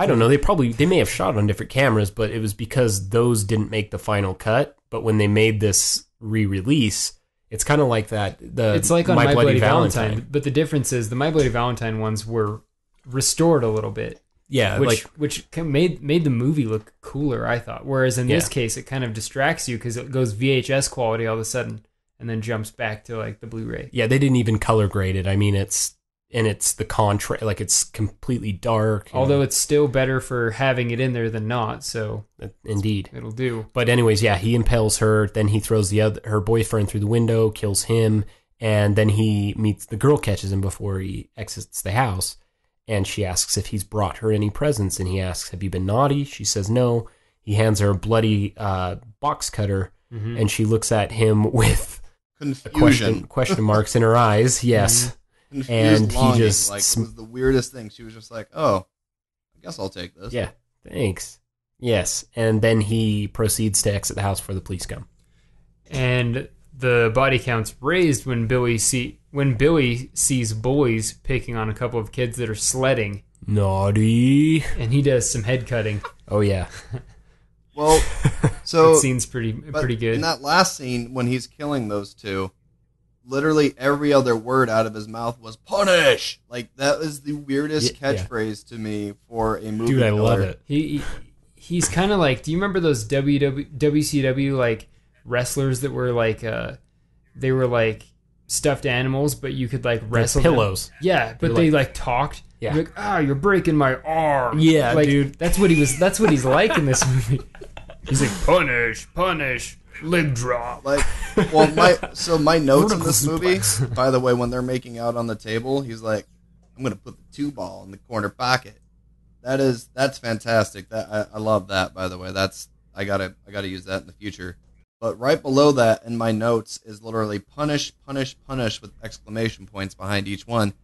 G: I don't know, they may have shot on different cameras, but it was because those didn't make the final cut. But when they made this re-release, it's kind of like that.
H: It's like on My Bloody Valentine, but the difference is the My Bloody Valentine ones were restored a little bit.
G: Yeah,
H: which made the movie look cooler, I thought. Whereas in this case, it kind of distracts you because it goes VHS quality all of a sudden and then jumps back to like the Blu-ray.
G: Yeah, they didn't even color grade it. I mean, it's the contrast, like it's completely dark.
H: Although it's still better for having it in there than not, so
G: indeed
H: it'll do.
G: But anyways, yeah, he impales her, then he throws her boyfriend through the window, kills him, and then the girl catches him before he exits the house, and she asks if he's brought her any presents, and he asks, have you been naughty? She says no. He hands her a bloody box cutter, and she looks at him with question marks in her eyes. Yes.
I: And he just it was the weirdest thing. She was just like, oh, I guess I'll take this.
G: Yeah, thanks. Yes, and then he proceeds to exit the house before the police come.
H: And the body count's raised when Billy sees boys picking on a couple of kids that are sledding.
G: Naughty.
H: And he does some head cutting.
G: Oh yeah.
I: Well, so
H: that scene's pretty good.
I: In that last scene when he's killing those two, literally every other word out of his mouth was punish. Like, that was the weirdest catchphrase to me for a movie.
G: Dude, I love it.
H: he's kind of like, do you remember those WCW like wrestlers that were like they were like stuffed animals, but you could like wrestle
G: pillows.
H: them? Yeah, but
G: They're
H: they
G: like-
H: like talked.
G: Yeah.
H: You're like, you're breaking my arm.
G: Yeah,
H: like,
G: dude.
H: That's what he's like in this movie. He's like, punish, leg drop.
I: Like, well, my notes in
G: Vertical
I: this movie,
G: suplex.
I: by the way, when they're making out on the table, he's like, "I'm gonna put the 2-ball in the corner pocket." That's fantastic. That I love that. By the way, I gotta use that in the future. But right below that in my notes is literally punish with exclamation points behind each one,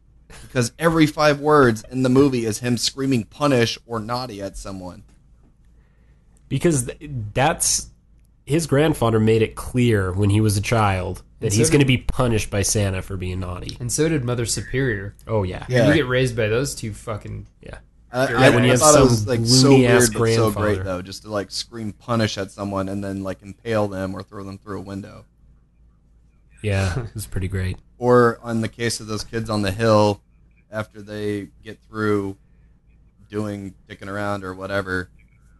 I: because every 5 words in the movie is him screaming punish or naughty at someone.
G: Because that's his grandfather made it clear when he was a child that
H: And so
G: he's
H: did-
G: going to be punished by Santa for being naughty.
H: And so did Mother Superior.
G: Oh yeah,
I: Yeah.
H: You get raised by those two fucking.
G: yeah.
I: I
G: when you have
I: thought it
G: some
I: was like so
G: loony-ass
I: weird, but so
G: grandfather.
I: great though, just to like scream punish at someone and then like impale them or throw them through a window.
G: Yeah, it was pretty great.
I: Or on the case of those kids on the hill, after they get through doing dicking around or whatever,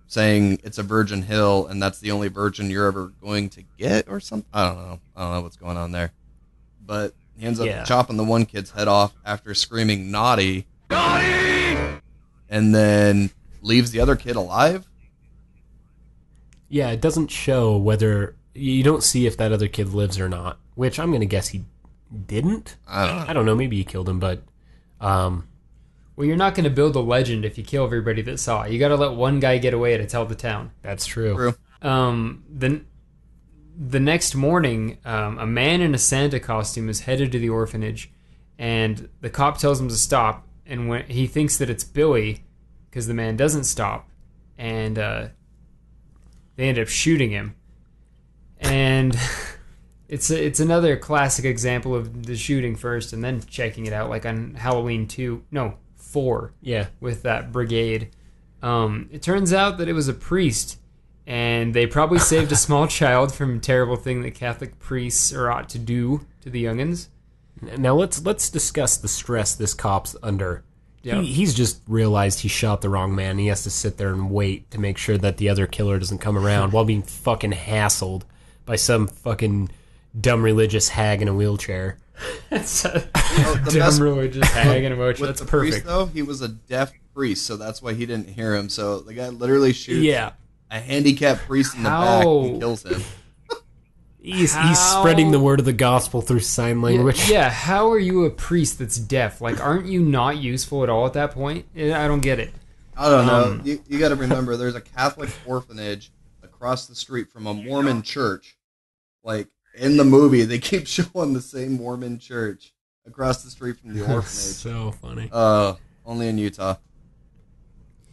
I: saying it's a virgin hill and that's the only virgin you're ever going to get or something. I don't know what's going on there. But he ends up chopping the one kid's head off after screaming naughty. And then leaves the other kid alive?
G: Yeah, it doesn't show whether... You don't see if that other kid lives or not, which I'm going to guess he didn't.
I: I
G: don't know. Maybe he killed him, but...
H: Well, you're not going to build a legend if you kill everybody that saw it. You got to let one guy get away to tell the town.
G: That's true.
H: The next morning, a man in a Santa costume is headed to the orphanage, and the cop tells him to stop, and when he thinks that it's Billy, because the man doesn't stop, and they end up shooting him. And it's another classic example of the shooting first and then checking it out, like on Halloween 4.
G: Yeah.
H: With that brigade. It turns out that it was a priest, and they probably saved a small child from a terrible thing that Catholic priests are ought to do to the youngins.
G: Now let's discuss the stress this cop's under.
H: Yeah.
G: He's just realized he shot the wrong man. He has to sit there and wait to make sure that the other killer doesn't come around while being fucking hassled by some fucking dumb religious hag in a wheelchair.
H: That's a dumb religious hag in a wheelchair.
I: With
H: That's
I: the
H: perfect.
I: priest, though, he was a deaf priest, so that's why he didn't hear him. So the guy literally shoots a handicapped priest in the back and kills him.
G: He's spreading the word of the gospel through sign language.
H: Yeah, how are you a priest that's deaf? Like, aren't you not useful at all at that point? I don't get it.
I: I don't know. You got to remember, there's a Catholic orphanage across the street from a Mormon church. Like, in the movie, they keep showing the same Mormon church across the street from the orphanage.
G: So funny.
I: Only in Utah.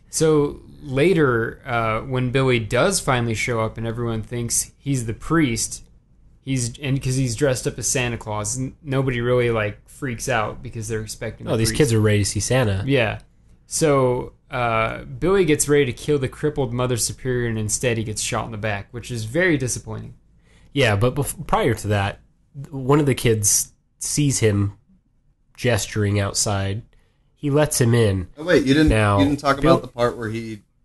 H: So later, when Billy does finally show up and everyone thinks he's the priest, because he's dressed up as Santa Claus, nobody really like freaks out because they're expecting.
G: Oh, these kids are ready to see Santa.
H: Yeah. So Billy gets ready to kill the crippled Mother Superior, and instead he gets shot in the back, which is very disappointing.
G: Yeah, but prior to that, one of the kids sees him gesturing outside. He lets him in.
I: Oh wait, you didn't talk
G: Bill-
I: about the part where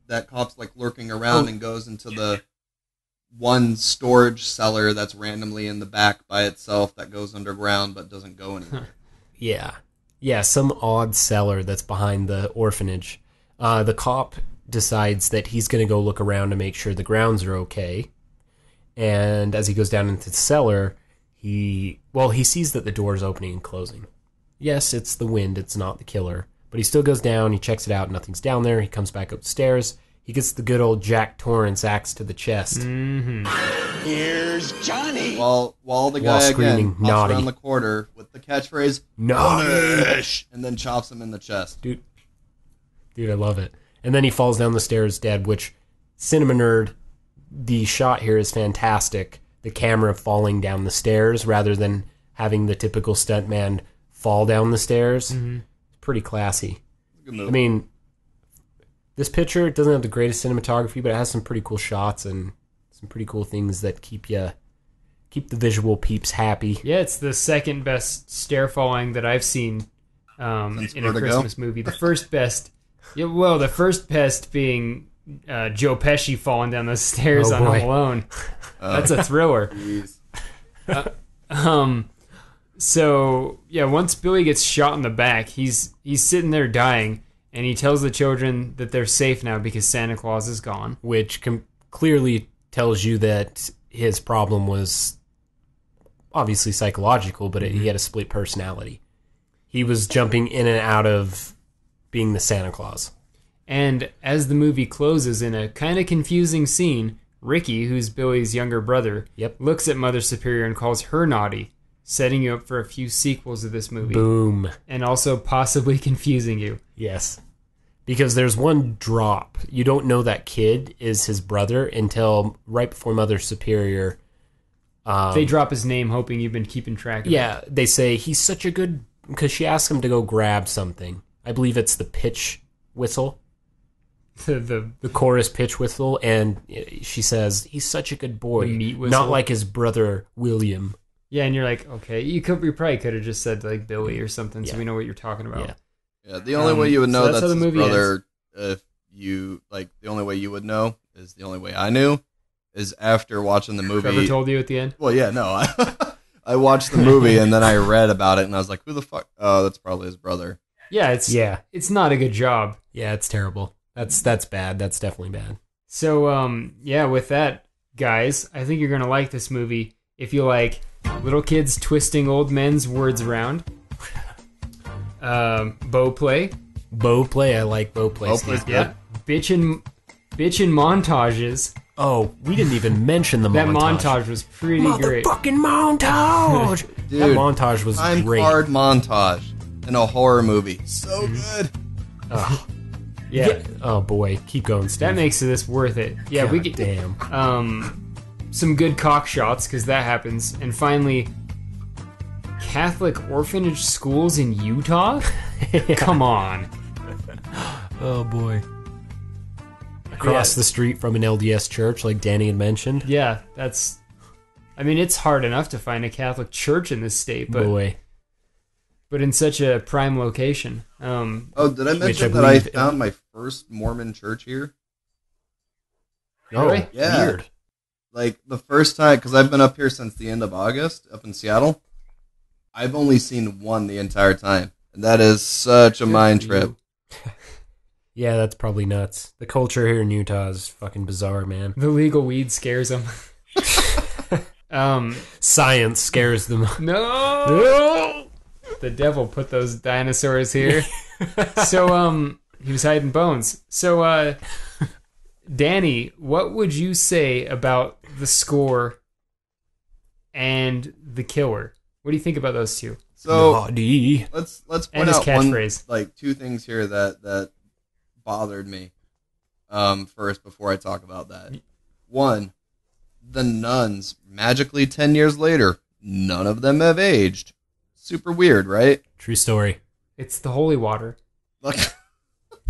I: that cop's like lurking around and goes into the one storage cellar that's randomly in the back by itself that goes underground but doesn't go anywhere.
G: Yeah, some odd cellar that's behind the orphanage. The cop decides that he's going to go look around to make sure the grounds are okay. And as he goes down into the cellar, he sees that the door is opening and closing. Yes, it's the wind, it's not the killer. But he still goes down, he checks it out, nothing's down there. He comes back upstairs. He gets the good old Jack Torrance axe to the chest.
H: Mm-hmm.
A: Here's Johnny.
I: While the guy
G: screaming,
I: again pops
G: naughty.
I: around the corner with the catchphrase
G: Naughty.
I: "Punish," and then chops him in the chest.
G: Dude, I love it. And then he falls down the stairs dead, which, Cinema Nerd, the shot here is fantastic. The camera falling down the stairs rather than having the typical stuntman fall down the stairs.
H: Mm-hmm.
G: It's pretty classy.
I: Good movie.
G: I mean, this picture doesn't have the greatest cinematography, but it has some pretty cool shots and some pretty cool things that keep the visual peeps happy.
H: Yeah, it's the second best stair falling that I've seen in a
I: Vertigo?
H: Christmas movie. The first best, the first best being Joe Pesci falling down those stairs
G: Oh,
H: on
G: boy.
H: Home Alone. That's a thriller.
I: Jeez.
H: So yeah, once Billy gets shot in the back, he's sitting there dying, and he tells the children that they're safe now because Santa Claus is gone.
G: Which clearly tells you that his problem was obviously psychological, but he had a split personality. He was jumping in and out of being the Santa Claus.
H: And as the movie closes in a kind of confusing scene, Ricky, who's Billy's younger brother, looks at Mother Superior and calls her naughty, setting you up for a few sequels of this movie.
G: Boom.
H: And also possibly confusing you.
G: Yes. Because there's one drop. You don't know that kid is his brother until right before Mother Superior.
H: They drop his name hoping you've been keeping track of it.
G: Yeah, they say he's such a good... Because she asks him to go grab something. I believe it's the pitch whistle. The chorus pitch whistle. And she says, he's such a good boy.
H: The meat whistle.
G: Not like his brother, William.
H: Yeah, and you're like, okay, you probably could have just said like Billy or something, so we know what you're talking about.
I: Yeah, the only way you would know
H: so
I: that's
H: how the
I: his
H: movie
I: brother, if you like, the only way you would know is the only way I knew is after watching the movie.
H: Trevor told you at the end.
I: Well, yeah, no, I watched the movie and then I read about it and I was like, who the fuck? Oh, that's probably his brother.
H: Yeah, it's not a good job.
G: Yeah, it's terrible. That's bad. That's definitely bad.
H: So with that, guys, I think you're gonna like this movie if you like little kids twisting old men's words around. Bow play.
G: I like bow play.
I: Bow play's good.
H: Yeah. Bitchin' montages.
G: Oh, we didn't even mention the
H: That
G: montage.
H: montage was pretty great.
G: Motherfucking montage!
I: Dude,
G: that montage was
I: time
G: great.
I: card montage in a horror movie. So good.
H: Yeah.
G: Oh boy, keep going, Steve.
H: That makes this worth it. Yeah,
G: God
H: we get
G: damn.
H: some good cock shots because that happens, and finally, Catholic orphanage schools in Utah. Come on.
G: Oh boy. Across the street from an LDS church, like Danny had mentioned.
H: Yeah, it's hard enough to find a Catholic church in this state, but in such a prime location.
I: Did I mention that I found my first Mormon church here?
G: Oh,
H: Really?
I: Yeah.
G: weird.
I: Like the first time, because I've been up here since the end of August, up in Seattle. I've only seen one the entire time, and that is such a mind trip.
G: Yeah, that's probably nuts. The culture here in Utah is fucking bizarre, man.
H: The legal weed scares them.
G: Science scares them.
H: No! The devil put those dinosaurs here. So, he was hiding bones. So, Danny, what would you say about the score and the killer? What do you think about those two?
I: So
G: Naughty.
I: let's
H: And
I: point
H: his
I: out
H: catchphrase.
I: two things here that bothered me. First, before I talk about that, one, the nuns magically 10 years later, none of them have aged. Super weird, right?
G: True story.
H: It's the holy water.
I: Like,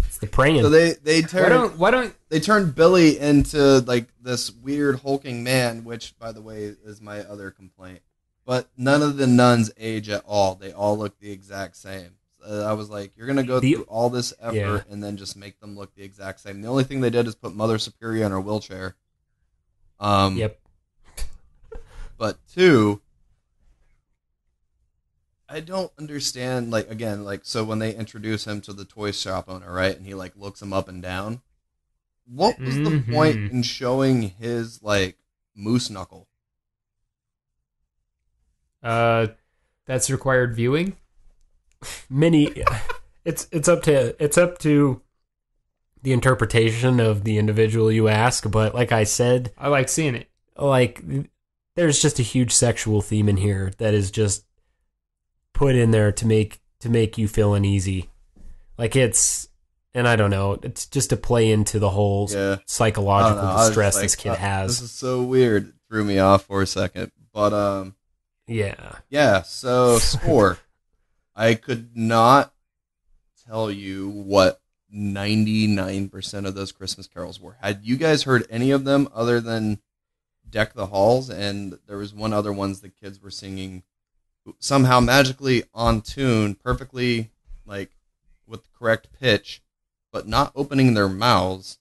G: It's the praying.
I: so they turned
H: Why don't
I: they turned Billy into like this weird hulking man, which by the way is my other complaint. But none of the nuns age at all. They all look the exact same. I was like, you're going to go through all this effort and then just make them look the exact same. The only thing they did is put Mother Superior in her wheelchair.
G: Yep.
I: But two, I don't understand, like, again, like, so when they introduce him to the toy shop owner, right, and he, like, looks him up and down, what was the point in showing his, like, moose knuckle?
H: That's required viewing?
G: It's up to the interpretation of the individual you ask, but like I said,
H: I like seeing it.
G: Like, there's just a huge sexual theme in here that is just put in there to make you feel uneasy. Like, and I don't know, it's just to play into the whole psychological distress this kid has.
I: This is so weird. It threw me off for a second. But, yeah, so score. I could not tell you what 99% of those Christmas carols were. Had you guys heard any of them other than Deck the Halls? And there was one other ones the kids were singing somehow magically on tune, perfectly, like, with the correct pitch, but not opening their mouths.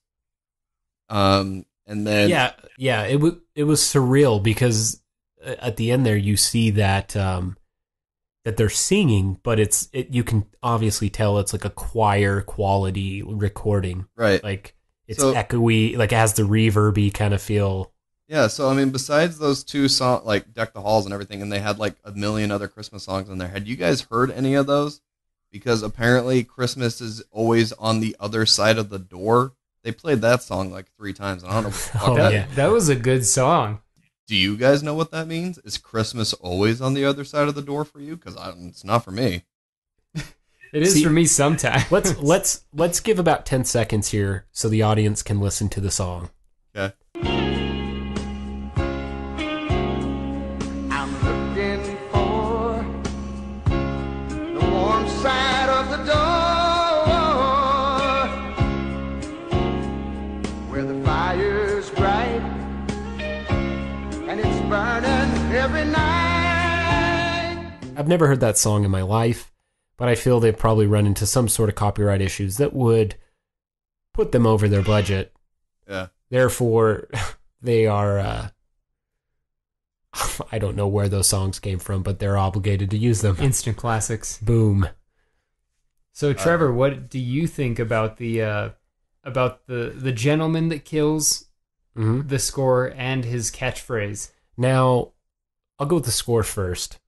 I: And then
G: yeah, it was surreal because at the end there you see that that they're singing, but you can obviously tell it's like a choir quality recording,
I: right?
G: Like it's echoey, like it has the reverby kind of feel.
I: Yeah, so I mean, besides those two songs, like "Deck the Halls" and everything, and they had like a million other Christmas songs in there. Had you guys heard any of those? Because apparently Christmas is always on the other side of the door. They played that song like 3 times. And I don't know what the fuck
H: that was a good song.
I: Do you guys know what that means? Is Christmas always on the other side of the door for you? Because it's not for me.
H: It is for me sometimes.
G: Let's give about 10 seconds here so the audience can listen to the song.
I: Okay.
M: I'm looking for the warm side of the door where the fire's bright and it's burning every night.
G: I've never heard that song in my life, but I feel they've probably run into some sort of copyright issues that would put them over their budget.
I: Yeah.
G: Therefore, they are, I don't know where those songs came from, but they're obligated to use them.
H: Instant classics.
G: Boom.
H: So, Trevor, what do you think about the gentleman that kills the score and his catchphrase?
G: Now, I'll go with the score first.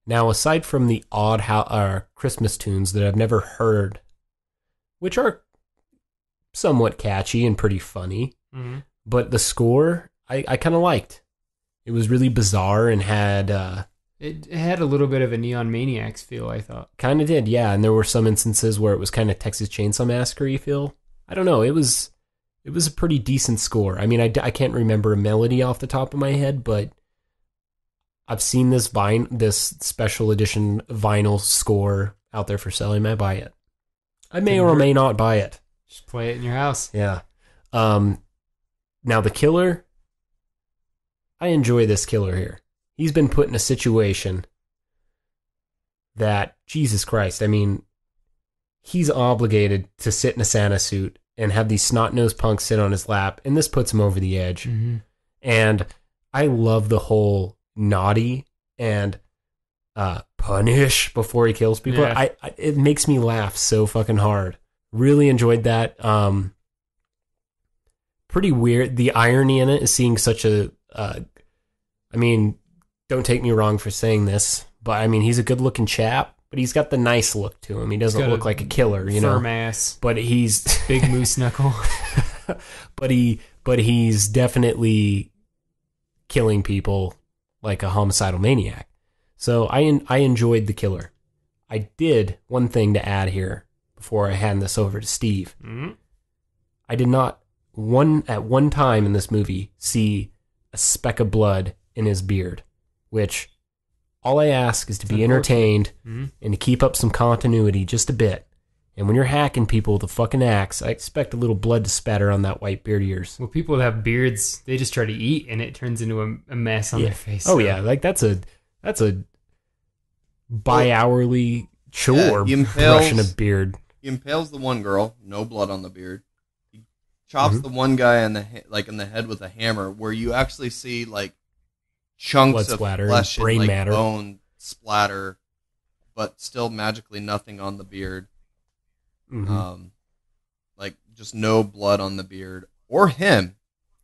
G: Now, aside from the odd Christmas tunes that I've never heard, which are somewhat catchy and pretty funny, but the score I kind of liked. It was really bizarre and had...
H: It had a little bit of a Neon Maniacs feel, I thought.
G: Kind of did, yeah. And there were some instances where it was kind of Texas Chainsaw Massacre-y feel. I don't know. It was a pretty decent score. I mean, I can't remember a melody off the top of my head, but I've seen this special edition vinyl score out there for sale. I might buy it. I may or may not buy it.
H: Just play it in your house.
G: Yeah. Now the killer, I enjoy this killer here. He's been put in a situation that, Jesus Christ, I mean, he's obligated to sit in a Santa suit and have these snot-nosed punks sit on his lap, and this puts him over the edge. And I love the whole naughty and punish before he kills people.
H: Yeah.
G: It makes me laugh so fucking hard. Really enjoyed that. Pretty weird. The irony in it is seeing such a... I mean, don't take me wrong for saying this, but I mean, he's a good-looking chap, but he's got the nice look to him. He doesn't look like a killer, you know?
H: Firm ass.
G: But he's...
H: Big moose knuckle.
G: but he's definitely killing people like a homicidal maniac. So I enjoyed the killer. I did one thing to add here before I hand this over to Steve. I did not at one time in this movie see a speck of blood in his beard, which all I ask is to be entertained and to keep up some continuity just a bit. And when you're hacking people with a fucking axe, I expect a little blood to spatter on that white beard of yours.
H: Well, people that have beards, they just try to eat, and it turns into a mess on their face.
G: Oh, yeah. Like, that's a bi-hourly chore, brushing a beard.
I: He impales the one girl, no blood on the beard. He chops the one guy in the head with a hammer, where you actually see, like, chunks
G: blood
I: of
G: splatter,
I: flesh
G: brain
I: and, like,
G: matter.
I: bone splatter, but still magically nothing on the beard. Like, just no blood on the beard. Or him.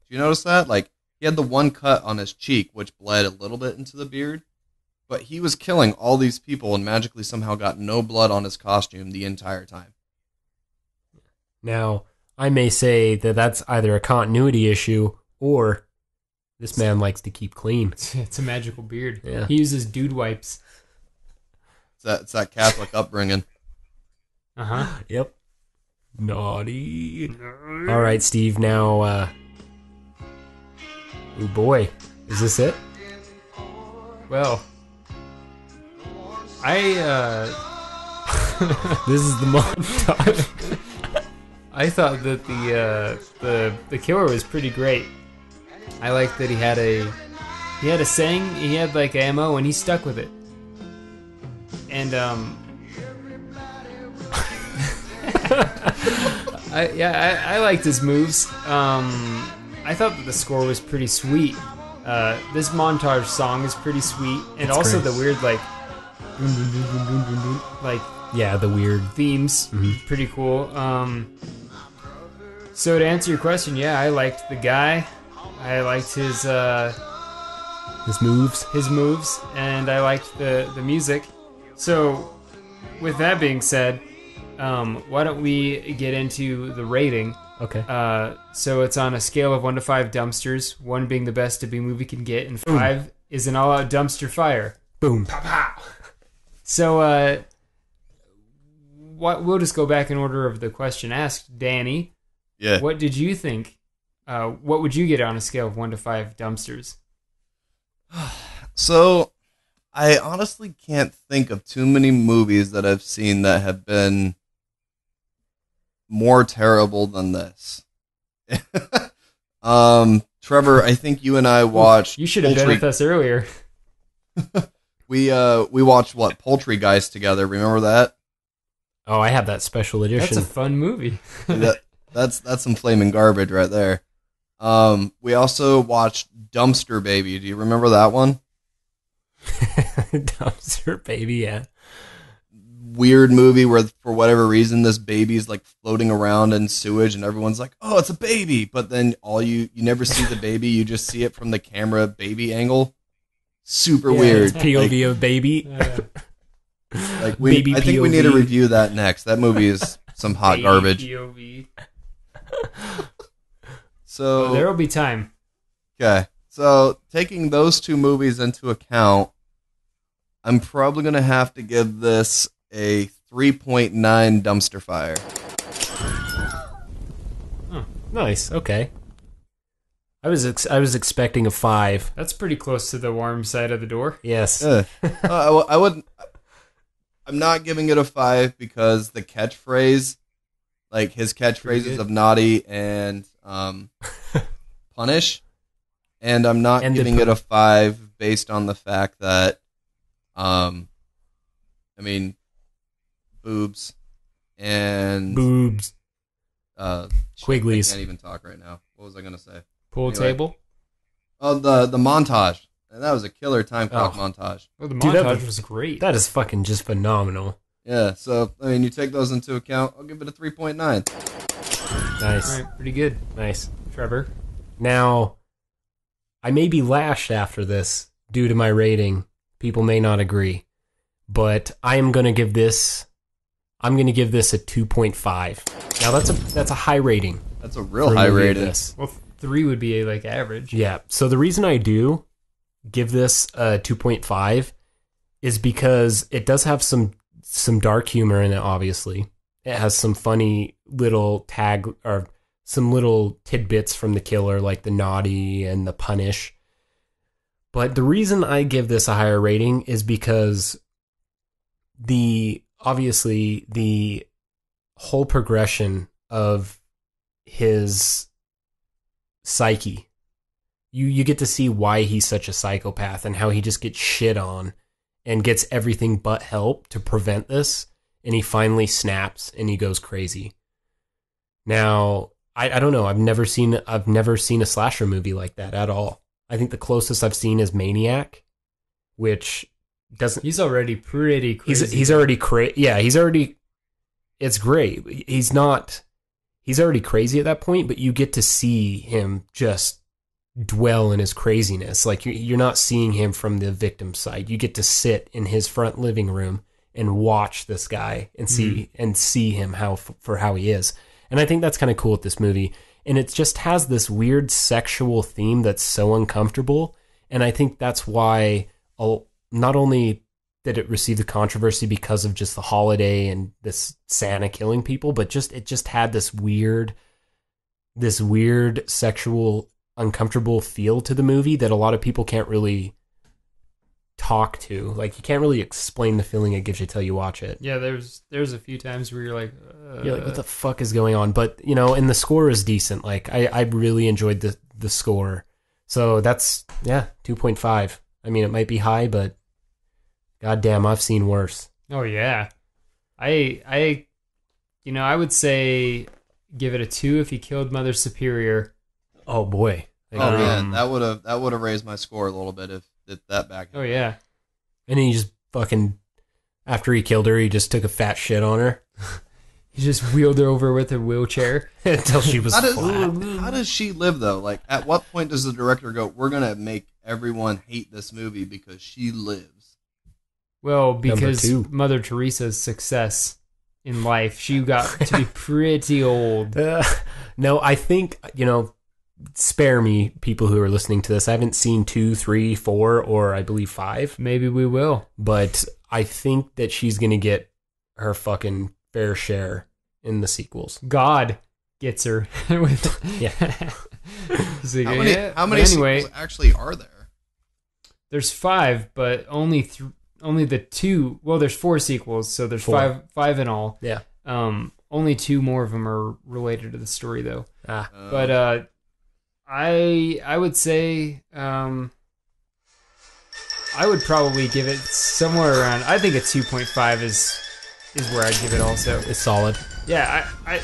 I: Did you notice that? Like, he had the one cut on his cheek, which bled a little bit into the beard. But he was killing all these people and magically somehow got no blood on his costume the entire time.
G: Now, I may say that that's either a continuity issue or this man likes to keep clean.
H: It's a magical beard.
G: Yeah.
H: He uses dude wipes.
I: It's that Catholic upbringing.
G: Yep. Naughty. All right, Steve. Now, oh boy, is this it?
H: Well,
G: this is the montage.
H: I thought that the killer was pretty great. I liked that he had a saying, he had like ammo, and he stuck with it. And I liked his moves. I thought that the score was pretty sweet. This montage song is pretty sweet, and
G: It's
H: also
G: great.
H: the weird like
G: Yeah, the weird
H: themes, pretty cool. So to answer your question, yeah, I liked the guy. I liked his moves, and I liked the music. So, with that being said, why don't we get into the rating?
G: Okay.
H: So it's on a scale of 1 to 5 dumpsters, 1 being the best a B movie can get, and 5 is an all-out dumpster fire.
G: Boom.
H: Pow, pow. So, we'll just go back in order of the question asked. Danny,
I: Yeah.
H: what did you think? What would you get on a scale of 1 to 5 dumpsters?
I: So, I honestly can't think of too many movies that I've seen that have been more terrible than this. Trevor, I think you and I watched.
H: You should have been with us earlier.
I: We watched what, Poultry Guys together. Remember that?
G: Oh, I have that special edition.
H: That's a fun movie.
I: That's some flaming garbage right there. We also watched Dumpster Baby. Do you remember that one?
G: Dumpster Baby, yeah.
I: Weird movie where for whatever reason this baby's like floating around in sewage and everyone's like, oh, it's a baby, but then you never see the baby, you just see it from the camera baby angle. Super weird.
G: POV of baby.
I: I think
G: POV.
I: we need to review that next. That movie is some hot
H: Baby
I: garbage.
H: POV.
I: So
H: there will be time.
I: Okay. So taking those two movies into account, I'm probably going to have to give this a 3.9 dumpster fire.
G: Oh, nice. Okay. I was expecting a 5.
H: That's pretty close to the warm side of the door.
G: Yes.
I: I wouldn't. I'm not giving it a 5 because the catchphrase, like his catchphrases of naughty and punish, and I'm not giving it a 5 based on the fact that, I mean, boobs and
G: Quigleys.
I: I can't even talk right now. What was I gonna say?
H: Pool table.
I: Oh, the montage. And that was a killer time clock montage.
H: Oh, the montage was great.
G: That is fucking just phenomenal.
I: Yeah, so, I mean, you take those into account, I'll give it a 3.9.
G: Nice.
H: All right, pretty good.
G: Nice.
H: Trevor?
G: Now, I may be lashed after this due to my rating. People may not agree. But I am going to give this... I'm going to give this a 2.5. Now, that's a high rating.
I: That's a real high rating.
H: Well, 3 would be like average.
G: Yeah. So the reason I do give this a 2.5 is because it does have some dark humor in it, obviously. It has some funny little some little tidbits from the killer, like the naughty and the punish. But the reason I give this a higher rating is because obviously the whole progression of his psyche, you get to see why he's such a psychopath and how he just gets shit on and gets everything but help to prevent this, and he finally snaps and he goes crazy. Now, I don't know, I've never seen a slasher movie like that at all. I think the closest I've seen is Maniac, which doesn't...
H: He's already pretty crazy.
G: He's already crazy. Yeah, it's great. He's already crazy at that point, but you get to see him just dwell in his craziness. Like, you're not seeing him from the victim's side. You get to sit in his front living room and watch this guy and see him for how he is. And I think that's kind of cool with this movie. And it just has this weird sexual theme that's so uncomfortable. And I think that's why not only did it receive the controversy because of just the holiday and this Santa killing people, but it just had this weird sexual uncomfortable feel to the movie that a lot of people can't really talk to. Like, you can't really explain the feeling it gives you till you watch it.
H: Yeah, there's a few times where you're like
G: what the fuck is going on? But, and the score is decent. Like, I really enjoyed the score. So that's 2.5. I mean, it might be high, but goddamn, I've seen worse.
H: Oh yeah. I would say give it a 2 if he killed Mother Superior.
G: Oh boy.
I: Oh man, that would have raised my score a little bit if that back.
H: Oh yeah.
G: And then he just fucking, after he killed her, he just took a fat shit on her.
H: He just wheeled her over with a wheelchair
G: until she was flat.
I: How does she live though? Like, at what point does the director go, "We're gonna make everyone hate this movie because she lives"?
H: Well, because Mother Teresa's success in life, she got to be pretty old.
G: No, I think, spare me, people who are listening to this. I haven't seen 2, 3, 4, or I believe 5.
H: Maybe we will.
G: But I think that she's going to get her fucking fair share in the sequels.
H: God gets her.
G: Yeah.
I: How many sequels actually are there?
H: There's 5, but only the 2. Well, there's 4 sequels, so there's 5 in all.
G: Yeah.
H: Only 2 more of them are related to the story, though. But I would say I would probably give it somewhere around. I think a 2.5 is where I'd give it. Also,
G: it's solid.
H: Yeah, I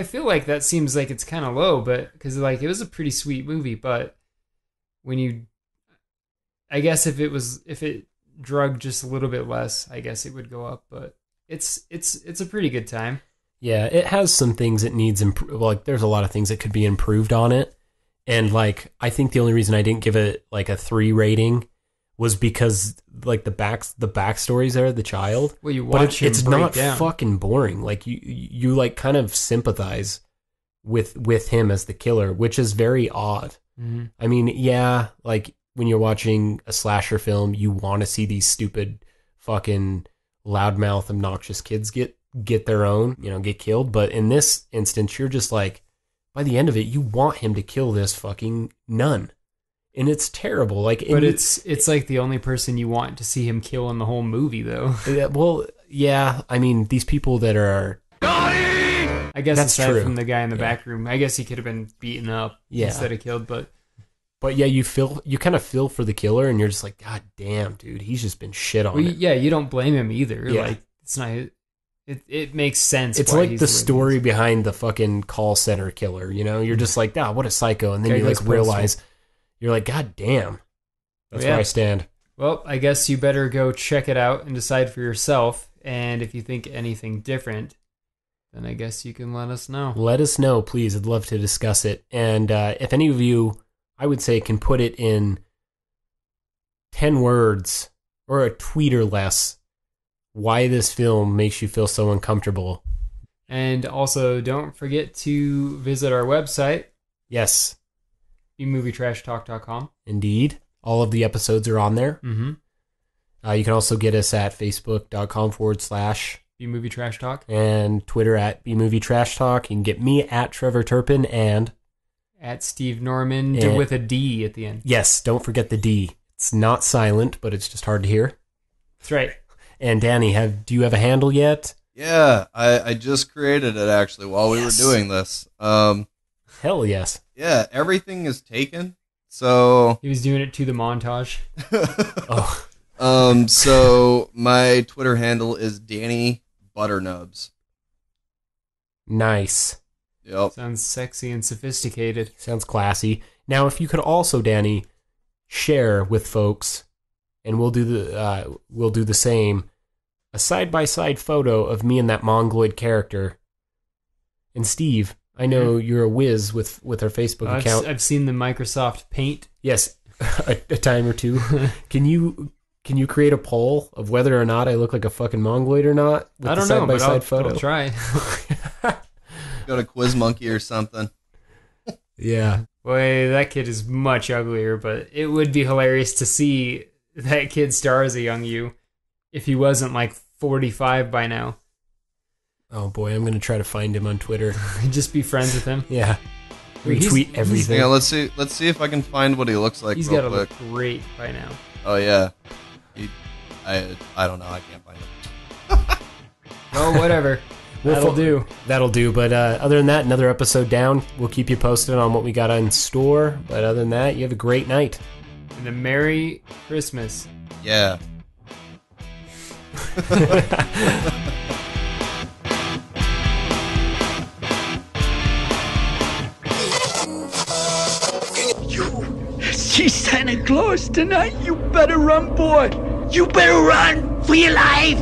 H: feel like that seems like it's kind of low, but because like it was a pretty sweet movie, but I guess if it drug just a little bit less, I guess it would go up. But it's a pretty good time.
G: Yeah, it has some things it needs like there's a lot of things that could be improved on it. And like I think the only reason I didn't give it like a 3 rating was because like the backstories there, the child.
H: Well, you watch him break
G: not
H: down.
G: Fucking boring. Like you like kind of sympathize with him as the killer, which is very odd.
H: Mm-hmm.
G: I mean, yeah, like when you're watching a slasher film, you want to see these stupid fucking loudmouth, obnoxious kids get their own, get killed. But in this instance, you're just like, by the end of it, you want him to kill this fucking nun. And it's terrible. Like,
H: but it's like the only person you want to see him kill in the whole movie, though.
G: Well, yeah. I mean, these people that are...
H: I guess
G: that's
H: aside
G: true.
H: from the guy in the back room, I guess he could have been beaten up instead of killed. But
G: yeah, you kind of feel for the killer, and you're just like, God damn, dude, he's just been shit on.
H: Yeah, you don't blame him either.
G: Yeah.
H: Like it's not. It makes sense.
G: It's like the story behind the fucking call center killer. You're just like, what a psycho, and then you like realize, you're like, God damn, that's where I stand.
H: Well, I guess you better go check it out and decide for yourself. And if you think anything different, then I guess you can let us know.
G: Let us know, please. I'd love to discuss it. And if any of you, I would say, can put it in 10 words or a tweet or less, why this film makes you feel so uncomfortable.
H: And also, don't forget to visit our website.
G: Yes.
H: bmovietrashtalk.com.
G: Indeed. All of the episodes are on there.
H: Mm-hmm.
G: You can also get us at facebook.com/bmovietrashtalk
H: and
G: Twitter at bmovietrashtalk. You can get me at Trevor Turpin and
H: at Steve Norman with a D at the end.
G: Yes, don't forget the D. It's not silent, but it's just hard to hear.
H: That's right.
G: And Danny, do you have a handle yet?
I: Yeah, I just created it actually while we were doing this.
G: Hell yes.
I: Yeah, everything is taken. So
H: he was doing it to the montage.
I: So my Twitter handle is Danny Butternubs.
G: Nice.
I: Yep.
H: Sounds sexy and sophisticated.
G: Sounds classy. Now, if you could also, Danny, share with folks, and we'll do the same, a side-by-side photo of me and that Mongoloid character. And Steve, I know you're a whiz with our Facebook account.
H: I've seen the Microsoft Paint.
G: Yes, a time or two. Can you create a poll of whether or not I look like a fucking Mongoloid or not? With
H: I don't
G: the
H: know, but
G: side-by-side photo.
H: I'll try.
I: Go to Quiz Monkey or something.
G: Yeah.
H: Boy, that kid is much uglier, but it would be hilarious to see that kid star as a young you if he wasn't like 45 by now.
G: Oh boy, I'm gonna try to find him on Twitter.
H: Just be friends with him.
G: Yeah. Retweet everything.
I: Yeah, let's see if I can find what he looks like.
H: He's
I: real
H: gotta
I: quick.
H: look great by now.
I: Oh yeah. I don't know. I can't find him.
H: Oh, whatever. That'll do.
G: That'll do. But other than that, another episode down. We'll keep you posted on what we got in store. But other than that, you have a great night.
H: And a Merry Christmas.
I: Yeah.
C: see Santa Claus tonight. You better run, boy. You better run for your life.